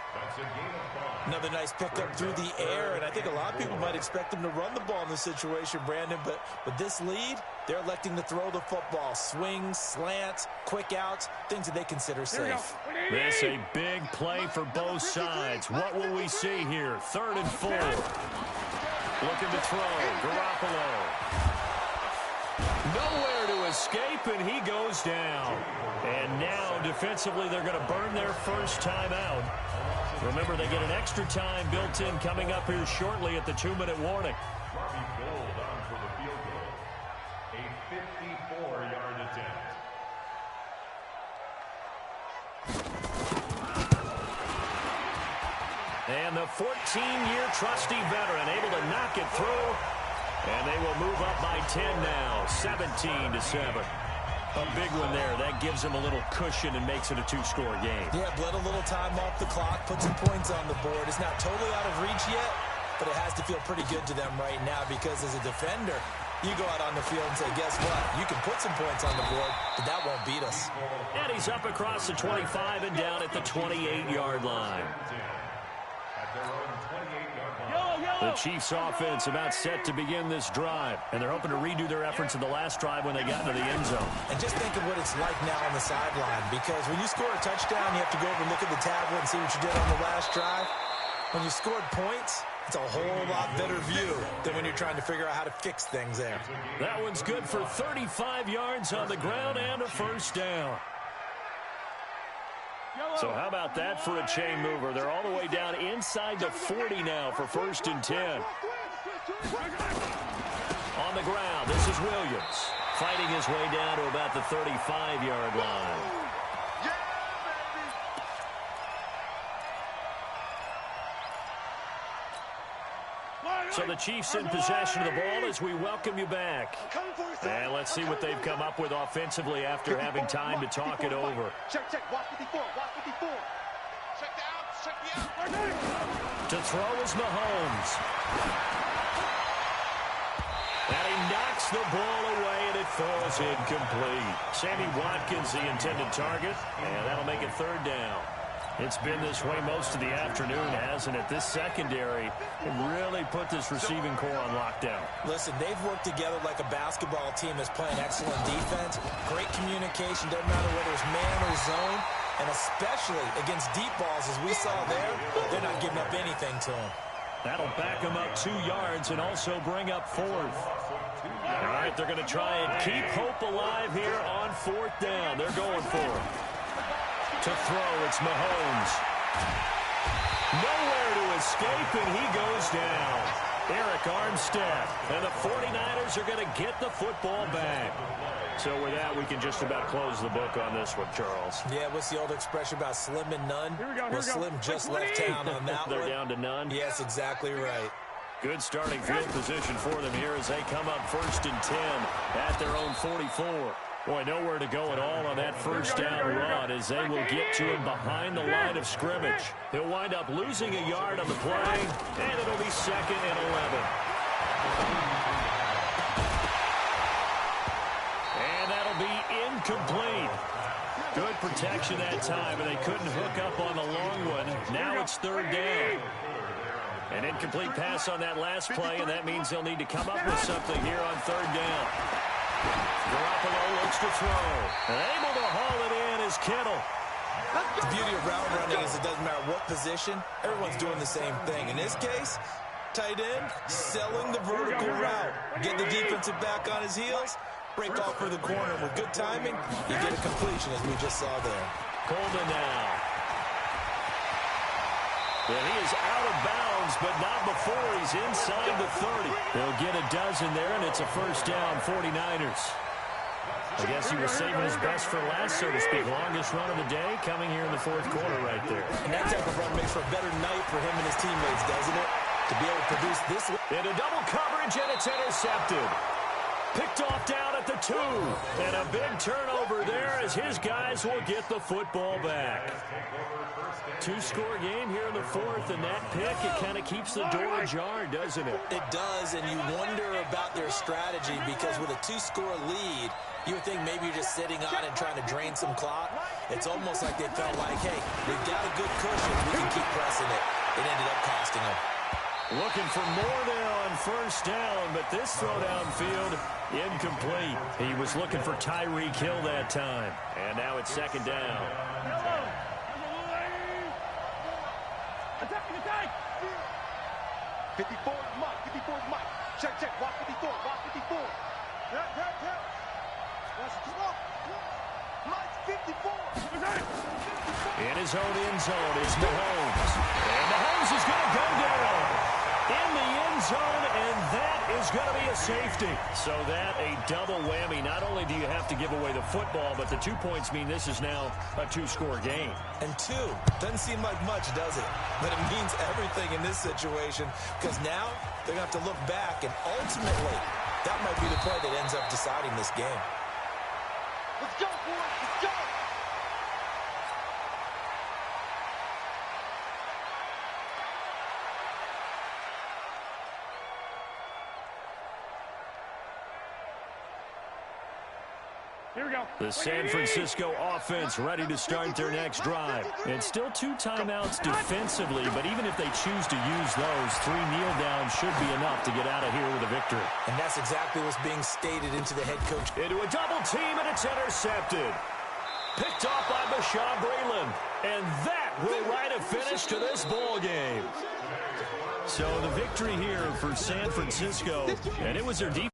Speaker 2: Another nice pickup through the air, and I think a lot of people might expect him to run the ball in this situation, Brandon, but with this lead, they're electing to throw the football. Swings, slants, quick outs, things that they consider safe.
Speaker 1: This a big play for both sides. What will we see here? 3rd and 4. Looking to throw. Garoppolo. Nowhere to escape, and he goes down. And now, defensively, they're going to burn their first time out. Remember, they get an extra time built in coming up here shortly at the 2-minute warning.
Speaker 4: Barbie Gold on for the field goal. A 54-yard attempt.
Speaker 1: And the 14-year trusty veteran able to knock it through. And they will move up by 10 now, 17-7. A big one there. That gives them a little cushion and makes it a 2-score game.
Speaker 2: Yeah, bled a little time off the clock, put some points on the board. It's not totally out of reach yet, but it has to feel pretty good to them right now because as a defender, you go out on the field and say, guess what? You can put some points on the board, but that won't beat us.
Speaker 1: And he's up across the 25 and down at the 28-yard line.
Speaker 4: At their own 28-yard line.
Speaker 1: The Chiefs offense about set to begin this drive, and they're hoping to redo their efforts in the last drive when they got into the end zone.
Speaker 2: And just think of what it's like now on the sideline, because when you score a touchdown, you have to go over and look at the tablet and see what you did on the last drive. When you scored points, it's a whole lot better view than when you're trying to figure out how to fix things there.
Speaker 1: That one's good for 35 yards on the ground and a first down. So how about that for a chain mover? They're all the way down inside the 40 now for 1st and 10. On the ground, this is Williams. Fighting his way down to about the 35-yard line. So the Chiefs in possession of the ball as we welcome you back. And let's see what they've come up with offensively after having time to talk it over.
Speaker 5: Check, watch 54, watch 54. Check the outs, check the outs.
Speaker 1: To throw is Mahomes. And he knocks the ball away, and it falls incomplete. Sammy Watkins, the intended target, and that'll make it 3rd down. It's been this way most of the afternoon, hasn't it? This secondary really put this receiving core on lockdown.
Speaker 2: Listen, they've worked together like a basketball team that's playing excellent defense. Great communication, doesn't matter whether it's man or zone. And especially against deep balls, as we saw there, they're not giving up anything to them.
Speaker 1: That'll back them up 2 yards and also bring up 4th. All right, they're going to try and keep hope alive here on 4th down. They're going for it. To throw, it's Mahomes. Nowhere to escape, and he goes down. Eric Armstead. And the 49ers are going to get the football back. So with that, we can just about close the book on this one, Charles.
Speaker 2: Yeah, what's the old expression about slim and none? Well, Slim just left town on that one.
Speaker 1: They're down to none?
Speaker 2: Yes, exactly right.
Speaker 1: Good starting field position for them here as they come up 1st and 10 at their own 44. Boy, nowhere to go at all on that first down run as they will get to him behind the line of scrimmage. He'll wind up losing a yard on the play, and it'll be 2nd and 11. And that'll be incomplete. Good protection that time, and they couldn't hook up on the long one. Now it's 3rd down. An incomplete pass on that last play, and that means they'll need to come up with something here on 3rd down. Garoppolo looks to throw. And able to haul it in is Kittle.
Speaker 2: The beauty of route running is it doesn't matter what position, everyone's doing the same thing. In this case, tight end, selling the vertical route. Get the defensive back on his heels, break off for the corner. With good timing, you get a completion, as we just saw there.
Speaker 1: Coleman now. And he is out of bounds, but not before he's inside the 30. He'll get a dozen there, and it's a first down, 49ers. I guess he was saving his best for last, so to speak. Longest run of the day coming here in the fourth quarter right there.
Speaker 2: And that type of run makes for a better night for him and his teammates, doesn't it? To be able to produce this.
Speaker 1: Into double coverage, and it's intercepted. Picked off down at the 2. And a big turnover there as his guys will get the football back. 2-score game here in the fourth, and that pick, it kind of keeps the door ajar, doesn't it?
Speaker 2: It does, and you wonder about their strategy because with a 2-score lead, you would think maybe you're just sitting on and trying to drain some clock. It's almost like they felt like, hey, we've got a good cushion. We can keep pressing it. It ended up costing them.
Speaker 1: Looking for more there on first down, but this throw downfield, incomplete. He was looking for Tyreek Hill that time. And now it's second down.
Speaker 5: Attack! 54 is Mike. 54 is Mike. Check. Watch 54. Watch 54. Help. Watch it. Come on. Mike's 54.
Speaker 1: In his own end zone, it's Mahomes. And Mahomes is going to go down in the end zone, and that is going to be a safety. So that a double whammy. Not only do you have to give away the football, but the 2 points mean this is now a 2-score game.
Speaker 2: And 2 doesn't seem like much, does it? But it means everything in this situation because now they're going to have to look back, and ultimately that might be the play that ends up deciding this game.
Speaker 5: Let's go, boys. Let's go. Here we go.
Speaker 1: The San Francisco offense ready to start their next drive. And still 2 timeouts defensively, but even if they choose to use those, 3 kneel downs should be enough to get out of here with a victory.
Speaker 2: And that's exactly what's being stated into the head coach.
Speaker 1: Into a double team, and it's intercepted. Picked off by Bashaud Breeland. And that will write a finish to this ball game. So the victory here for San Francisco, and it was their defense.